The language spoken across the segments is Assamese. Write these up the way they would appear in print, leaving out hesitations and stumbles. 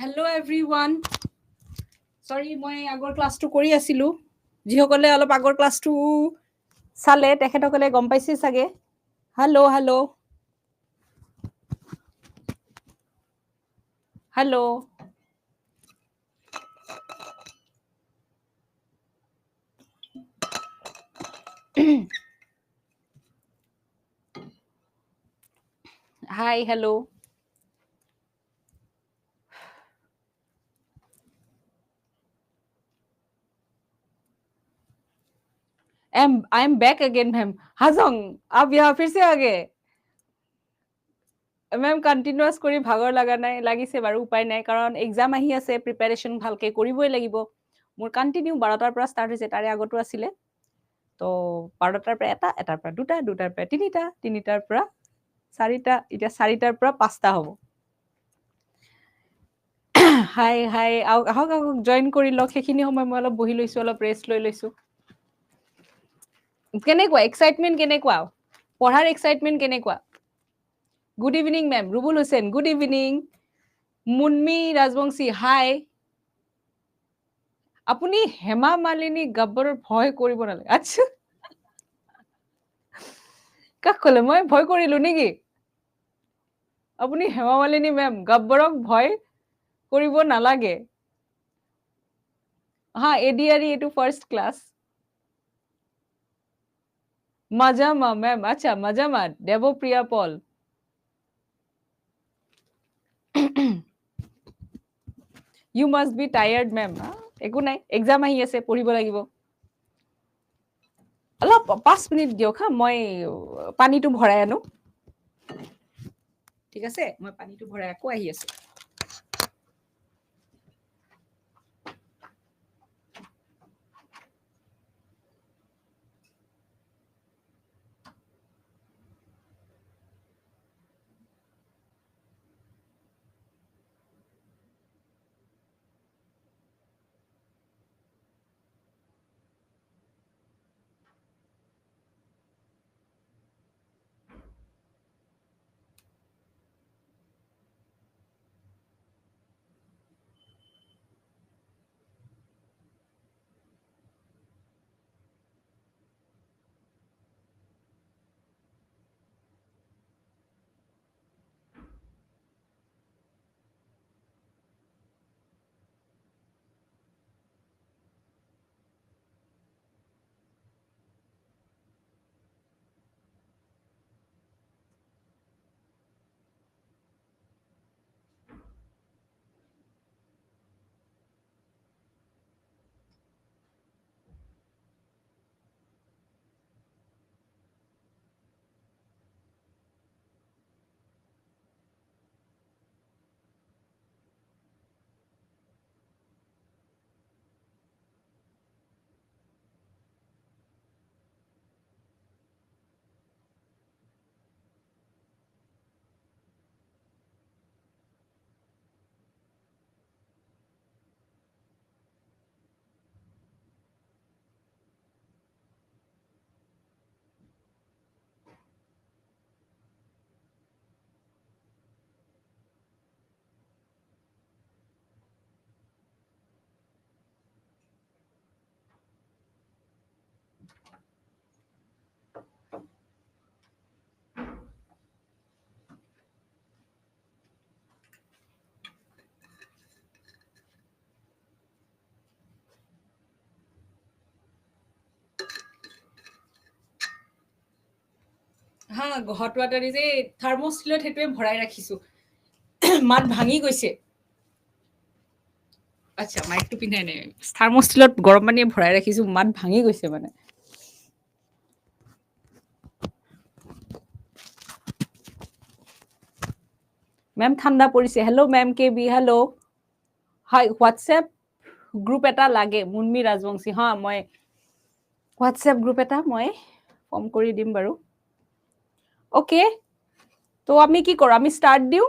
Hello everyone. Sorry, মই আগৰ ক্লাছটো কৰি আছিলো। যিসকলে অলপ আগৰ ক্লাছটো চালে তেখেতসকলে গম পাইছে চাগে। Hello' hello'. Hello'. Hi, hello. I am back again, ma'am. Hazong, आप यहाँ फिर से आ गए? মেম কন্টিনিউয়াস কৰি ভাগৰ লাগা নাই লাগিছে বাৰু উপায় নাই কাৰণ এক্সাম আহি আছে প্ৰিপাৰেচন ভালকে কৰিবই লাগিব মোৰ কন্টিনিউ 12টাৰ পৰা ষ্টাৰ্ট হৈছে তাৰে আগতো আছিলে তো 12টাৰ পৰা এটাৰ পৰা দুটা দুটাৰ পৰা তিনিটা তিনিটাৰ পৰা চাৰিটা এতিয়া চাৰিটাৰ পৰা পাঁচটা হ'ব হাই হাই আহক জয়েন কৰি লওক সেইখিনি সময় মই অলপ বহি লৈছো অলপ ৰেষ্ট লৈ লৈছো কেনেকুৱা এক্সাইটমেন্ট কেনেকুৱা পঢ়াৰ এক্সাইটমেন্ট কেনেকুৱা good evening ma'am Rubul Hossain good evening Munmi Rajbongshi hi আপুনি হেমা মালিনী গব্বৰৰ ভয় কৰিব নালাগে আচ্ছা কাক কলে মই ভয় কৰিলো নেকি আপুনি হেমা মালিনী মেম গব্বৰক ভয় কৰিব নালাগে হা এডিআরই এটু ফার্স্ট ক্লাস মাজামা ম্যাম আচ্ছা মাজামা Debapriya Paul you must be tired ma'am একো নাই এক্সাম আহি আছে পঢ়িব লাগিব অলপ 5 মিনিট দিয়ক হা মই পানীটো ভৰাই আনো ঠিক আছে মই পানীটো ভৰাই আকৌ আহি আছো হা হট ওয়াটাৰে যে থাৰ্মোস্টিলত হেতুৱে ভৰাই ৰাখিছো মাত ভাঙি গৈছে আচ্ছা মাইকটো পিন্ধাই নাই থাৰ্মোস্টিলত গৰম পানীয়ে ভৰাই ৰাখিছো মাত ভাঙি গৈছে মানে মেম ঠাণ্ডা পৰিছে হেল্ল' মেম কেবি হেল্ল' হাই হোৱাটছএপ গ্ৰুপ এটা লাগে মুন্মি ৰাজবংশী হা মই হোৱাটছএপ গ্ৰুপ এটা মই ফৰ্ম কৰি দিম বাৰু ওকে তো আমি কি কৰো আমি স্টাৰ্ট দিও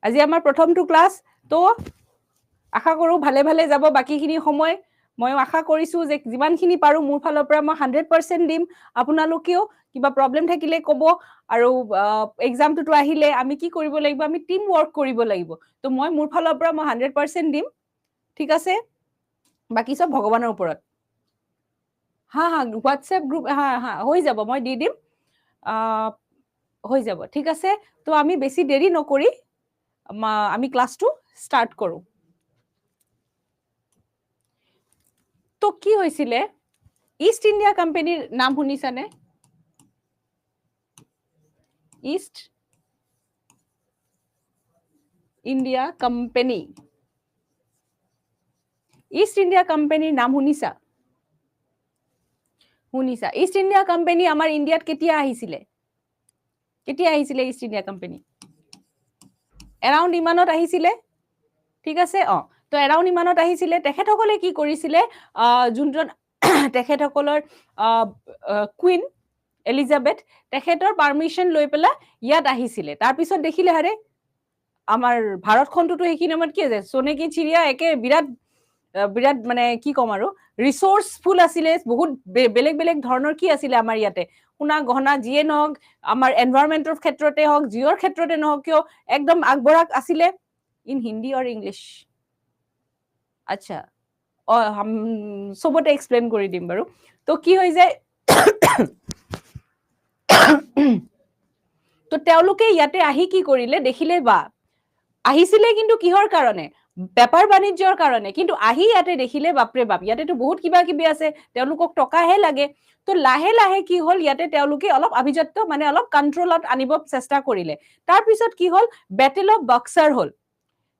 আজি আমাৰ প্ৰথমটো ক্লাস তো আশা কৰো ভালে ভালে যাব বাকিখিনি সময় মই আশা কৰিছো যে যিমানখিনি পাৰো মোৰ ফালৰ পৰা মই 100% দিম আপোনালোকেও কিবা প্ৰবলেম থাকিলে ক'ব আৰু এক্সামটো আহিলে আমি কি কৰিব লাগিব আমি টিম ওয়াৰ্ক কৰিব লাগিব তো মই মোৰ ফালৰ পৰা মই 100% দিম ঠিক আছে বাকি সব ভগৱানৰ ওপৰত হা হা হোয়াটসঅ্যাপ গ্রুপ হ্যাঁ হ্যাঁ হৈ যাব মই দি দিম হৈ যাব ঠিক আছে তো আমি বেছি দেৰি নকৰি আমি ক্লাসটো স্টাৰ্ট কৰো তো কি হৈছিলে ইস্ট ইন্ডিয়া কোম্পানিৰ নাম শুনিছানে East India company East India কোম্পানিৰ নাম শুনিছা ইস্ট ইন্ডিয়া কোম্পানি আমাৰ ইন্ডিয়াত কেতিয়া আহিছিলে ইস্ট ইন্ডিয়া কোম্পানি এৰাউণ্ড ইমানত আহিছিলে ঠিক আছে তো এৰাউণ্ড ইমানত আহিছিলে তেখেতসকলে কি কৰিছিলে যোনজন তেখেতসকলৰ কুইন এলিজাবেথ তেখেতৰ পাৰমিশন লৈ পেলাই ইয়াত আহিছিলে তাৰ পিছত দেখিলে হাৰে আমাৰ ভাৰতখনটো সেইখিনি সময়ত কি আছে সোনেকি চিৰিয়া একে বিৰাট মানে কি কম আৰু ৰিসোৰ্সফুল আছিলে বহুত বেলেগ বেলেগ ধৰণৰ কি আছিলে আমাৰ ইয়াতে সোণা গহনা যিয়ে নহওক আমাৰ এনভায়ৰনমেন্টৰ ক্ষেত্ৰতে হওক জিঅৰ ক্ষেত্ৰতে নহওক কিয় একদম আগবঢ়া আছিলে ইন হিন্দী অৰ ইংলিছ আচ্ছা সবতে এক্সপ্লেইন কৰি দিম বাৰু তো কি হৈ যায় তো তেওঁলোকে ইয়াতে আহি কি কৰিলে দেখিলে বা আহিছিলে কিন্তু কিহৰ কাৰণে বেপাৰ বাণিজ্যৰ কাৰণে কিন্তু আহি ইয়াতে দেখিলে বাপৰে বাপ ইয়াতেতো বহুত কিবা কিবি আছে তেওঁলোকক টকাহে লাগে তো লাহে লাহে কি হল ইয়াতে তেওঁলোকে অলপ আভিজাত্য মানে অলপ কন্ট্ৰোলত আনিব চেষ্টা কৰিলে তাৰ পিছত কি হল ব্যাটেল অফ বক্সাৰ হল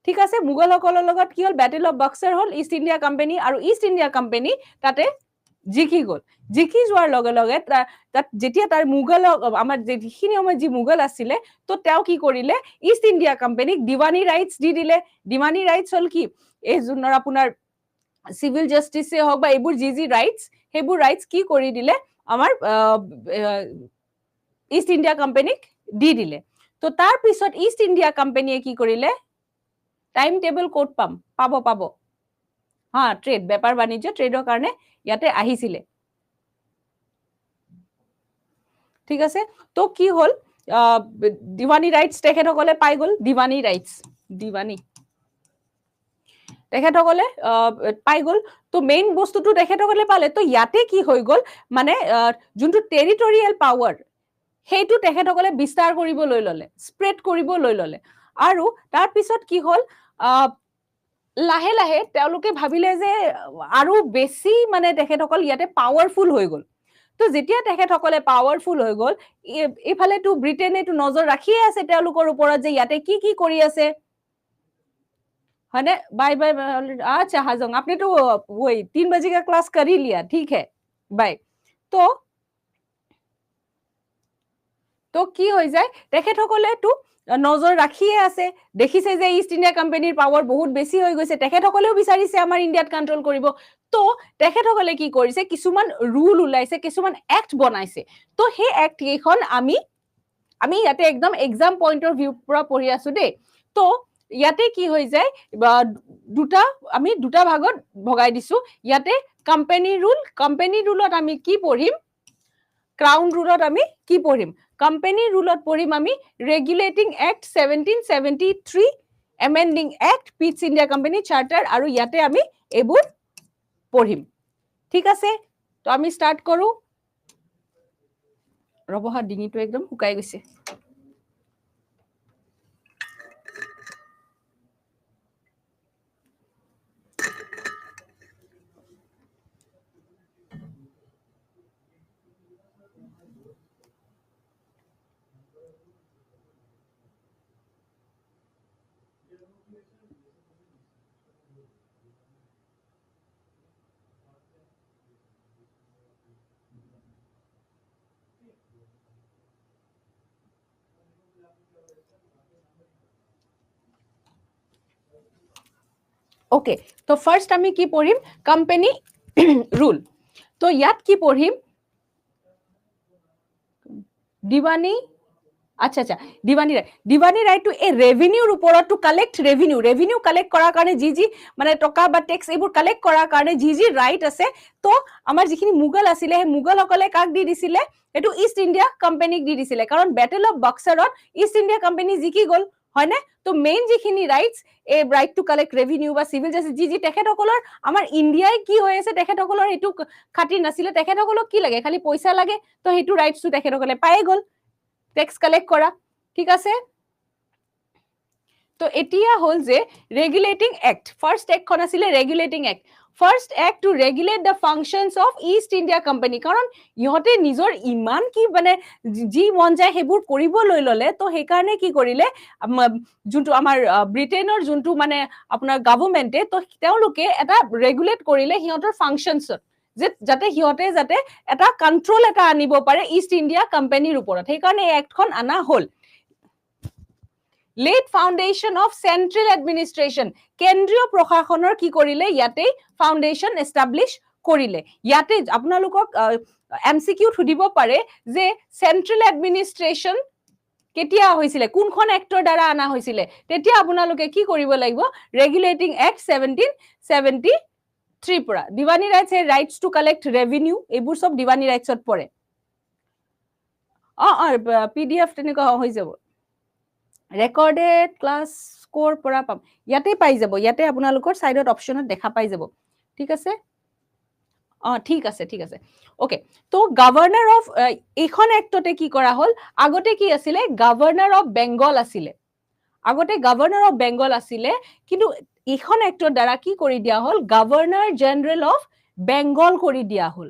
ঠিক আছে মুঘলসকলৰ লগত কি হল ব্যাটেল অফ বক্সাৰ হল ইস্ট ইন্ডিয়া কোম্পানি আৰু ইস্ট ইন্ডিয়া কোম্পানি তাতে জিকি গল জিকি যোৱাৰ লগে লগে তাত যেতিয়া তাৰ মুঘল আমাৰ যিখিনি সময় যি মুঘল আছিলে তো তেওঁ কি কৰিলে ইস্ট ইন্ডিয়া কোম্পানিক দিৱানী ৰাইটস দি দিলে দিৱানী ৰাইটস হল কি এই যোনৰ আপোনাৰ সিভিল জাস্টিসে হওক বা এইবোৰ যি ৰাইটস সেইবোৰ ৰাইটস কি কৰি দিলে আমাৰ ইস্ট ইন্ডিয়া কোম্পানিক দি দিলে তো তাৰ পিছত ইস্ট ইন্ডিয়া কোম্পানিয়ে কি কৰিলে টাইম টেবল কোড পাব হা ট্ৰেড বেপাৰ বাণিজ্য ট্ৰেডৰ কাৰণে ইয়াতে আহিছিলে ঠিক আছে তো কি হল দিৱানী ৰাইটস তেখেতসকলে পাই গল দিৱানী ৰাইটস দিৱানী তেখেতসকলে পাই গল তো মেইন বস্তুটো তেখেতসকলে পালে তো ইয়াতে কি হৈ গল মানে যোনটো টেৰিটৰিয়েল পাৱাৰ সেইটো তেখেতসকলে বিস্তাৰ কৰিবলৈ ললে স্প্ৰেড কৰিবলৈ ললে আৰু তাৰ পিছত কি হল লাহে লাহে তেওঁলোকে ভাবিলে যে আৰু বেছি মানে তেখেতসকল ইয়াতে পাৱাৰফুল হৈ গল তো যেতিয়া তেখেতসকলে পাৱাৰফুল হৈ গল ইফালে তো ব্ৰিটেনে তো নজৰ ৰাখিয়ে আছে তেওঁলোকৰ ওপৰত যে ইয়াতে কি কৰি আছে है ना बाय बाय अच्छा हाजंग आपने तो वही 3 बजे का क्लास कर ही लिया ठीक है बाय তো কি হৈ যায় তেখেতসকলে তো নজৰ ৰাখিয়ে আছে দেখিছে যে ইস্ট ইন্ডিয়া কোম্পানিৰ পাৱাৰ বহুত বেছি হৈ গৈছে তেখেতসকলেও বিচাৰিছে আমাৰ ইণ্ডিয়াত কন্ট্ৰোল কৰিব তো তেখেতসকলে কি কৰিছে কিছুমান ৰুল ওলাইছে কিছুমান এক্ট বনাইছে তো সেই এক্ট কেইখন আমি ইয়াতে একদম এক্সাম পইণ্টৰ ভিউ পৰা পঢ়ি আছো দেই তো ইয়াতে কি হৈ যায় আমি দুটা ভাগত ভগাই দিছো ইয়াতে কোম্পানি ৰুলত আমি কি পঢ়িম ক্ৰাউন ৰুলত আমি কি পঢ়িম কোম্পানি ৰুলত পঢ়িম আমি regulating act 1773 amending act East India company charter আৰু ইয়াতে আমি এইবোৰ পঢ়িম ঠিক আছে তো আমি স্টাৰ্ট কৰো ৰবহা ডিঙিটো একদম শুকাই গৈছে ओके तो फार्स्ट আমি কি পঢ়িম কোম্পানি রুল তো ইয়াত কি পঢ়িম দিৱানী আচ্ছা আচ্ছা দিৱানী ৰাইট টু এ ৰেভিনিউৰ ওপৰত টু কালেক্ট ৰেভিনিউ কালেক্ট কৰাৰ কাৰণে যি মানে টকা বা টেক্স এইবোৰ কালেক্ট কৰাৰ কাৰণে যি ৰাইট আছে তো আমাৰ যিখিনি মুঘল আছিলে সেই মুঘলসকলে কাক দি দিছিলে এইটো ইষ্ট ইণ্ডিয়া কোম্পানীক দি দিছিলে কাৰণ বেটেল অফ বক্সাৰত ইষ্ট ইণ্ডিয়া কোম্পানী জিকি গ'ল হয়নে তো মেইন যিখিনি ৰাইটছ এই ৰাইট টু কালেক্ট ৰেভিনিউ বা চিভিল জাষ্টিছ যি তেখেতসকলৰ আমাৰ ইণ্ডিয়াই কি হৈ আছে তেখেতসকলৰ এইটো খাতিৰ নাছিলে তেখেতসকলক কি লাগে খালি পইচা লাগে তো সেইটো ৰাইটছটো তেখেতসকলে পাই গ'ল টেক্স কালেক্ট কৰা ঠিক আছে তো এতিয়া হল যে ৰেগুলেটিং এক্ট ফাৰ্স্ট এক্টখন আছিলে regulating act first act to regulate the functions of East India company কাৰণ ইহঁতে নিজৰ ইমান কি মানে যি মন যায় সেইবোৰ কৰিবলৈ ল'লে তো সেইকাৰণে কি কৰিলে যোনটো আমাৰ ব্ৰিটেইনৰ যোনটো মানে আপোনাৰ গভৰ্ণমেণ্টে তো তেওঁলোকে এটা ৰেগুলেট কৰিলে সিহঁতৰ ফাংচনছত যাতে সিহঁতে যাতে এটা কন্ট্ৰোল এটা আনিব পাৰে ইষ্ট ইণ্ডিয়া কোম্পানীৰ ওপৰত সেইকাৰণে এই এক্টখন আনা হ'ল laid foundation of central administration কেন্দ্ৰীয় প্ৰশাসনৰ কি কৰিলে ইয়াতে ফাউণ্ডেশ্যন এষ্টাব্লিছ কৰিলে ইয়াতে আপোনালোকক এমচিকিউ সুধিব পাৰে যে চেন্ট্ৰেল এডমিনিষ্ট্ৰেশ্যন কেতিয়া হৈছিলে কোনখন এক্টৰ দ্বাৰা আনা হৈছিলে তেতিয়া আপোনালোকে কি কৰিব লাগিব ৰেগুলেটিং এক্ট 1773 পৰা Diwani rights a rights to collect revenue এইবোৰ সব দিৱানী ৰাইটছত পৰে পিডিএফ তেনেকুৱা হৈ যাব ৰেকৰ্ডেড ক্লাছ স্কোৰ পৰা পাম ইয়াতে পাই যাব ইয়াতে আপোনালোকৰ সাইডত অপচনত দেখা পাই যাব ঠিক আছে ঠিক আছে ওকে তো গভৰ্ণৰ অফ এইখন এক্টতে কি কৰা হল আগতে কি আছিলে গভৰ্ণৰ অফ বেংগল আছিলে আগতে গভৰ্ণৰ অফ বেংগল আছিলে কিন্তু এইখন এক্টৰ দ্বাৰা কি কৰি দিয়া হল গভৰ্ণৰ জেনাৰেল অফ বেংগল কৰি দিয়া হল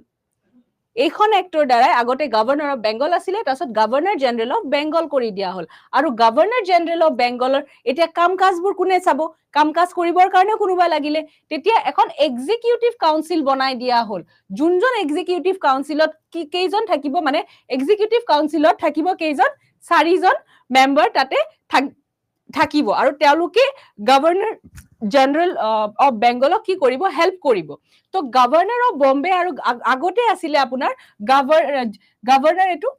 এইখন এক্টৰ দ্বাৰা আগতে গভৰ্ণৰ অফ বেংগল আছিলে তাৰছত গভৰ্ণৰ জেনাৰেল অফ বেংগল কৰি দিয়া হল আৰু গভৰ্ণৰ জেনাৰেল অফ বেংগলৰ এতিয়া কাম কাজবোৰ কোনে চাব কাম কাজ কৰিবৰ কাৰণে কোনোবা লাগিলে তেতিয়া এখন এক্সিকিউটিভ কাউন্সিল বনাই দিয়া হল যোনজন এক্সিকিউটিভ কাউন্সিলত কি কেইজন থাকিব মানে এক্সিকিউটিভ কাউন্সিলত থাকিব কেইজন 4 জন মেম্বাৰ তাতে থাকিব আৰু তেওঁলোকে গভৰ্ণৰ জেনাৰেল অফ বেংগলক কি কৰিব হেল্প কৰিব তো গভৰ্ণৰ অফ বম্বে আৰু আগতে আছিলে আপোনাৰ গভৰ্ণৰ এটো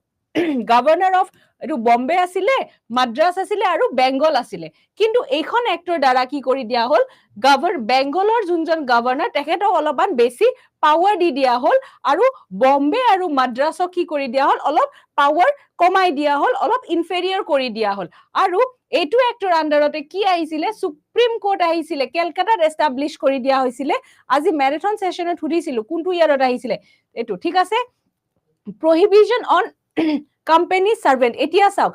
গভৰ্ণৰ অফ এটো বম্বে আছিলে মাদ্ৰাজ আছিলে আৰু বেংগল আছিলে কিন্তু এইখন এক্টৰ দ্বাৰা কি কৰি দিয়া হল বেংগলৰ যোনজন গভৰ্ণৰ তেখেতক অলপমান বেছি পাৱাৰ দি দিয়া হল আৰু বম্বে আৰু মাদ্ৰাজক কি কৰি দিয়া হল অলপ পাৱাৰ কমাই দিয়া হল অলপ ইনফেৰিয়ৰ কৰি দিয়া হল আৰু এইটো এক্টৰ আন্ডাৰতে কি আহিছিলে সুপ্ৰিম কোৰ্ট আহিছিলে কলকাতাত এষ্টাব্লিছ কৰি দিয়া হৈছিলে আজি মেৰাথন সেশনত সুধিছিলো কোনটো ইয়াৰত আহিছিলে এটো ঠিক আছে প্ৰহিবিশন অন কোম্পানী সাৰ্ভেন্ট এতিয়া চাওক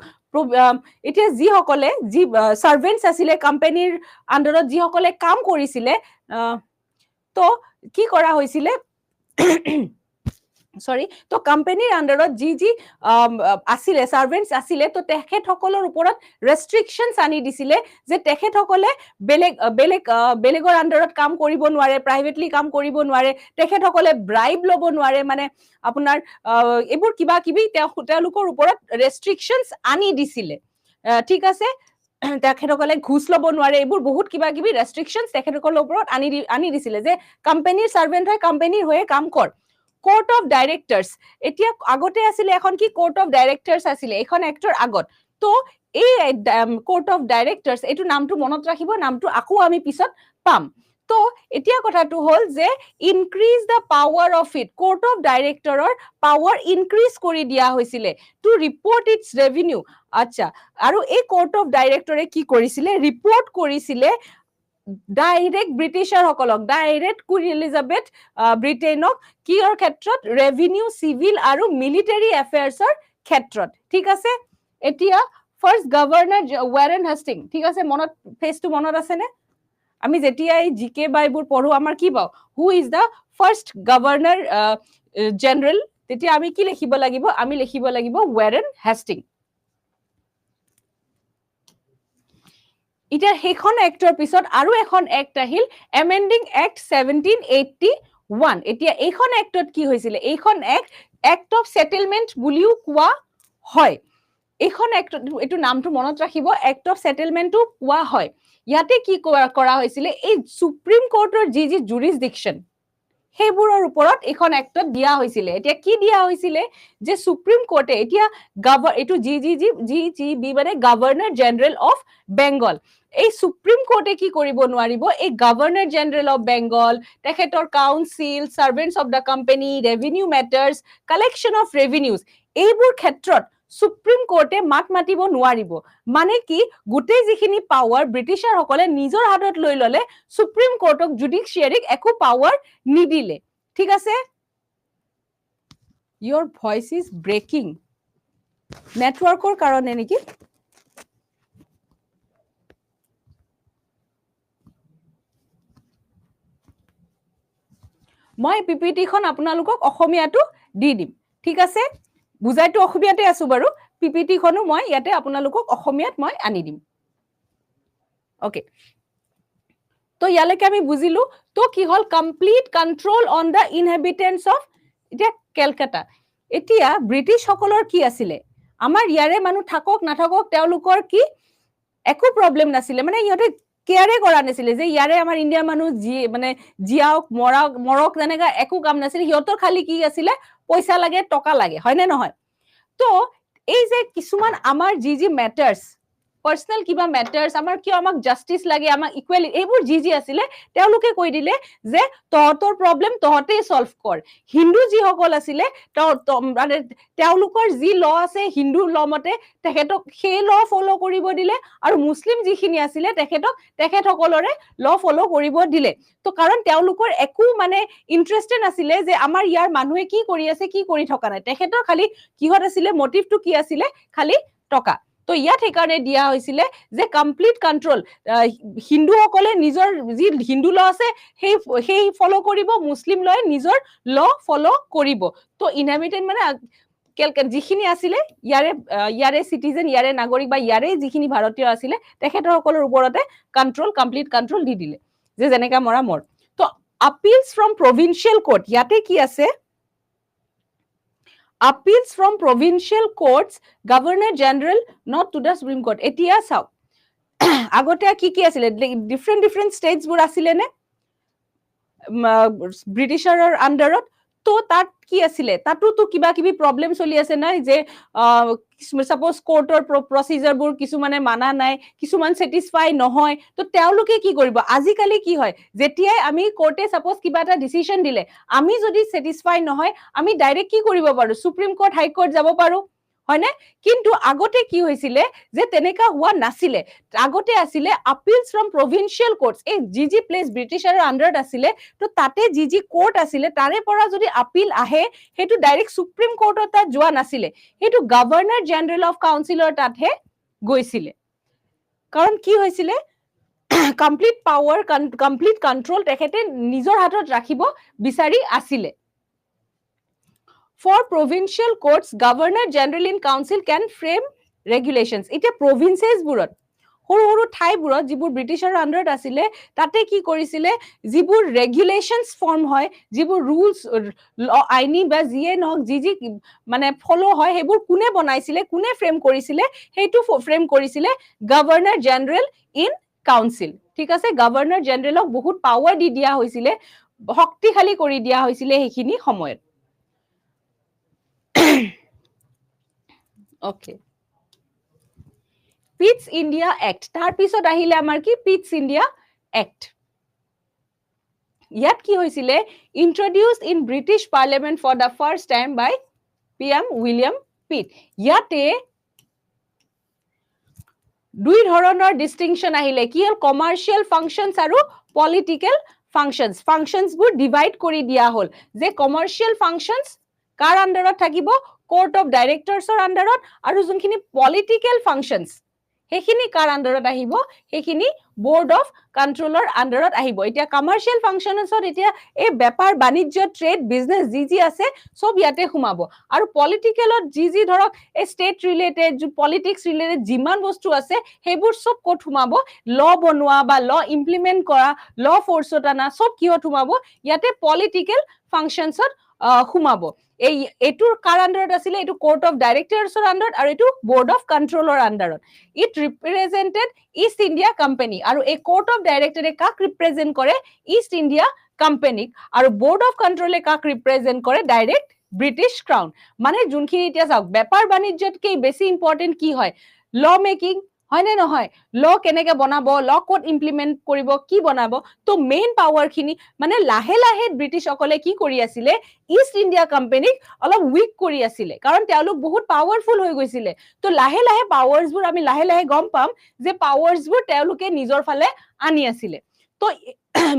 এতিয়া যি সকলে যি সাৰ্ভেন্টস আছিলে কোম্পানীৰ আন্ডাৰত যি সকলে কাম কৰিছিলে তো কি কৰা হৈছিলে সৰি তো কোম্পানীৰ আন্ডাৰত যি আছিলে সাৰ্ভেন্টস আছিলে তো তেখেতসকলৰ ওপৰত ৰেষ্ট্ৰিকশনস আনি দিছিলে যে তেখেতসকলে বেলেগৰ আন্ডাৰত কাম কৰিব নোৱাৰে প্ৰাইভেটলি কাম কৰিব নোৱাৰে তেখেতসকলে ব্ৰাইব ল'ব নোৱাৰে মানে আপোনাৰ এইবোৰ কিবা কিবি তেওঁলোকৰ ওপৰত ৰেষ্ট্ৰিকশনস আনি দিছিলে ঠিক আছে তেখেতসকলে ঘুষ ল'ব নোৱাৰে এইবোৰ বহুত কিবা কিবি ৰেষ্ট্ৰিকশনস তেখেতসকলৰ ওপৰত আনি দিছিলে যে কোম্পানীৰ সাৰ্ভেন্ট হয় কোম্পানীৰ হৈ কাম কৰ কোৰ্ট অফ ডাইৰেক্টৰ্স এতিয়া আগতে আছিলে এখন কি কোৰ্ট অফ ডাইৰেক্টৰ্স আছিলে এখন এক্টৰ আগত তো এই কোৰ্ট অফ ডাইৰেক্টৰ্স এইটো নামটো মনত ৰাখিব নামটো আকৌ আমি পিছত পাম তো এতিয়া কথাটো হল যে increase the power of it court of ডাইৰেক্টৰৰ পাৱাৰ ইনক্ৰিজ কৰি দিয়া হৈছিলে টু ৰিপৰ্ট ইটস ৰেভিনিউ আচ্ছা আৰু এই কোৰ্ট অফ ডাইৰেক্টৰে কি কৰিছিলে ৰিপৰ্ট কৰিছিলে ডাইৰেক্ট ব্ৰিটিছাৰ সকলক ডাইৰেক্ট কুইন এলিজাবেথ ব্ৰিটেইনক কিৰ ক্ষেত্ৰত ৰেভিনিউ সিভিল আৰু মিলিটাৰী এফেয়াৰ্সৰ ক্ষেত্ৰত ঠিক আছে এতিয়া ফাৰ্স্ট গভৰ্ণৰ ৱাৰেন হাষ্টিং ঠিক আছে মনত ফেচটো মনত আছে নে আমি যেতিয়া জিকে বাইবোৰ পঢ়ো আমাৰ কি পাও who is the first governor general তেতিয়া আমি কি লিখিব লাগিব আমি লিখিব লাগিব ৱাৰেন হাষ্টিং এতিয়া সেইখন এক্টৰ পিছত আৰু এখন এক্ট আহিল এমেন্ডিং এক্ট 1781 এতিয়া এইখন এক্টত কি হৈছিলে এইখন এক্ট অফ সেটেলমেন্ট বুলিও কোৱা হয় এইখন এক্ট এটো নামটো মনত ৰাখিব এক্ট অফ সেটেলমেন্টও কোৱা হয় ইয়াতে কি কৰা হৈছিলে এই সুপ্ৰিম কোৰ্টৰ যি জুৰিসডিকশন সেইবোৰৰ ওপৰত এখন এক্টত দিয়া হৈছিলে এতিয়া কি দিয়া হৈছিলে যে সুপ্ৰিম কোৰ্টে এতিয়া এইটো জিজিবি মানে গভৰ্ণৰ জেনাৰেল অফ বেংগল এই সুপ্ৰিম কোৰ্টে কি কৰিব নোৱাৰিব এই গভৰ্ণৰ জেনাৰেল অফ বেংগল তেখেতৰ council servants of the company revenue matters collection of revenues এইবোৰ ক্ষেত্ৰত সুপ্ৰিম কোৰ্টে মাত মাতিব নোৱাৰিব মানে কি গোটেই যিখিনি পাৱাৰ ব্ৰিটিছাৰ সকলে নিজৰ হাতত লৈ ললে সুপ্ৰিম কোৰ্টক জুডিচিয়াৰিক একো পাৱাৰ নিদিলে ঠিক আছে your voice is breaking নেটৱৰ্কৰ কাৰণে নেকি মই পিপিটি খন আপোনালোকক অসমীয়াটো দি দিম ঠিক আছে বুজাইটো অসমীয়াতে আছো বাৰু পিপিটি খনো মই ইয়াতে আপোনালোকক অসমীয়াত মই আনি দিম ওকে তো ইয়ালৈকে আমি বুজিলো তো কি হল complete control on the inhabitants of এটা কলকাতা এতিয়া ব্ৰিটিছ সকলৰ কি আছিলে আমাৰ ইয়াৰে মানুহ থাকক নাথাকক তেওঁলোকৰ কি একো প্ৰবলেম নাছিলে মানে ইহঁতে কেয়াৰে কৰা নাছিলে যে ইয়াৰে আমাৰ ইণ্ডিয়াৰ মানুহ মানে জিয়াওক মৰক যেনেকা একো কাম নাছিলে সিহঁতৰ খালি কি আছিলে পইচা লাগে টকা লাগে হয় নে নহয় তো এই যে কিছুমান আমাৰ যি মেটাৰ্স পাৰ্সোনাল কিবা মেটাৰ্স আমাৰ কিয় আমাক জাস্টিস লাগে আমাক ইকুৱেলি এইবোৰ যি আছিলে তেওঁলোকে কৈ দিলে যে তহঁতৰ প্ৰবলেম তহঁতেই সলভ কৰ হিন্দু যিসকল আছিলে মানে তেওঁলোকৰ যি ল আছে হিন্দু ল মতে তেখেতক সেই ল ফলো কৰিব দিলে আৰু মুছলিম যিখিনি আছিলে তেখেতসকলৰে ল ফলো কৰিব দিলে তো কাৰণ তেওঁলোকৰ একো মানে ইন্টাৰেস্টেড নাছিলে যে আমাৰ ইয়াৰ মানুহে কি কৰি আছে কি কৰি থকা নাই তেখেতৰ খালি কিহত আছিলে মোটিভটো কি আছিলে খালি টকা তো ইয়াত সেইকাৰণে দিয়া হৈছিলে যে কমপ্লিট কন্ট্ৰোল হিন্দুসকলে নিজৰ যি হিন্দু ল আছে সেই ফলো কৰিব মুছলিম লয় নিজৰ ল ফলো কৰিব তো ইনহেবিটেন্ট মানে যিখিনি আছিলে ইয়াৰে সিটিজেন ইয়াৰে নাগৰিক বা ইয়াৰে যিখিনি ভাৰতীয় আছিলে তেখেতসকলৰ ওপৰতে কমপ্লিট কন্ট্ৰোল দি দিলে যে যেনেকা মৰা মৰ তো appeals from provincial court ইয়াতে কি আছে appeals from provincial courts governor general not to the supreme court এতিয়া চাও আগতে কি আছিলে ডিফাৰেন্ট স্টেটস বোৰ আছিলে নে ব্ৰিটিছাৰৰ আন্ডাৰত তো তাত কি আছিলে তাতো তো কিবা কিবি প্ৰবলেম চলি আছে নাই যে সাপোজ কোৰ্টৰ প্ৰসিজাৰ বোৰ কিছুমানে মানা নাই কিছুমান স্যাটিসফাই নহয় তো তেওঁলোকে কি কৰিব আজিকালি কি হয় যেতিয়াই আমি কোৰ্টে সাপোজ কিবা এটা ডিসিশন দিলে আমি যদি স্যাটিসফাই নহয় আমি ডাইৰেক্ট কি কৰিব পাৰো সুপ্ৰিম কোৰ্ট হাই কোৰ্ট যাব পাৰো হয়নে কিন্তু আগতে কি হৈছিলে যে তেনেকা হোৱা নাছিলে আগতে আছিলে appeals from provincial courts এই জি প্লেস ব্ৰিটিছাৰৰ আন্ডাৰত আছিলে তো তাতে জি কোৰ্ট আছিলে তাৰে পৰা যদি আপিল আহে হেতু ডাইৰেক্ট সুপ্ৰিম কোৰ্টৰ তাত যোৱা নাছিলে হেতু গভৰ্ণৰ জেনাৰেল অফ কাউন্সিলৰ তাতহে গৈছিলে কাৰণ কি হৈছিলে কমপ্লিট পাৱাৰ কমপ্লিট কন্ট্ৰোল তেখেতে নিজৰ হাতত ৰাখিব বিচাৰি আছিলে For provincial courts, Governor General in Council can frame regulations. Ite provinces burat. Horu ঠাইবোৰত যিবোৰ ব্ৰিটিছৰ আন্ডাৰত আছিলে তাতে কি কৰিছিলে যিবোৰ ৰেগুলেশনস ফৰ্ম হয় যিবোৰ ৰুলস আইনি বা যিয়ে নহক যি মানে ফলো হয় হেবোৰ কোনে বনাইছিলে কোনে ফ্ৰেম কৰিছিলে হেতু ফ্ৰেম কৰিছিলে গভৰ্ণৰ জেনাৰেল ইন কাউন্সিল ঠিক আছে গভৰ্ণৰ জেনাৰেলক বহুত পাৱাৰ দি দিয়া হৈছিলে শক্তিশালী কৰি দিয়া হৈছিলে হেখিনি সময়ত Okay. Pitt's India Act. তাৰ পিছত আহিলে আমাৰ কি Pitt's India Act. ইয়াত কি হৈছিলে introduced in British Parliament for the first time by PM William Pitt. ইয়াতে দুই ধৰণৰ ডিস্টিংশন আহিলে কি হল কমাৰ্শিয়াল ফাংশনস আৰু পলিটিক্যাল ফাংশনস বোৰ ডিভাইড কৰি দিয়া হল যে কমাৰ্শিয়াল ফাংশনস কাৰ আন্ডাৰত থাকিব কোৰ্ট অফ ডাইৰেক্টৰছৰ আন্ডাৰত আৰু যোনখিনি পলিটিক্যাল ফাংশনস হেখিনি কাৰ আন্ডাৰত আহিব হেখিনি বোৰ্ড অফ কন্ট্ৰোলৰ আন্ডাৰত আহিব এতিয়া কমাৰ্শিয়াল ফাংশনসত এতিয়া এই বেপাৰ বাণিজ্য ট্ৰেড বিজনেস যি আছে সব ইয়াতে সোমাব আৰু পলিটিক্যালত যি ধৰক এই ষ্টেট ৰিলেটেড পলিটিক্স ৰিলেটেড যিমান বস্তু আছে হেবোৰ সব কোট সোমাব ল বনোৱা বা ল ইমপ্লিমেন্ট কৰা ল ফোৰ্সত আনা সব কিহত সোমাব ইয়াতে পলিটিক্যাল ফাংশনসত সোমাব এই এটুৰ কাৰ আন্ডাৰত আছিলে এটু কোৰ্ট অফ ডাইৰেক্টৰছৰ আন্ডাৰত আৰু এটু বোৰ্ড অফ কন্ট্ৰোলৰ আন্ডাৰত it represented East India company আৰু এই কোৰ্ট অফ ডাইৰেক্টৰে কাক ৰিপ্ৰেজেন্ট কৰে ইষ্ট ইণ্ডিয়া কোম্পানীক আৰু বোৰ্ড অফ কন্ট্ৰোলে কাক ৰিপ্ৰেজেন্ট কৰে ডাইৰেক্ট ব্ৰিটিছ ক্ৰাউন মানে যোনখিনি এতিয়া চাওক বেপাৰ বাণিজ্যতকৈ বেছি ইম্পৰ্টেন্ট কি হয় ল মেকিং হয় নে নহয় ল কেনেকে বনাব ল কোড ইমপ্লিমেন্ট কৰিব কি বনাব তো মেইন পাৱাৰ খিনি মানে লাহে লাহে ব্ৰিটিছসকলে কি কৰি আছিলে ইষ্ট ইণ্ডিয়া কোম্পানীক অলপ উইক কৰি আছিলে কাৰণ তেওঁলোক বহুত পাৱাৰফুল হৈ গৈছিলে তো লাহে লাহে পাৱাৰ্ছবোৰ আমি লাহে লাহে গম পাম যে পাৱাৰ্ছবোৰ তেওঁলোকে নিজৰ ফালে আনি আছিলে তো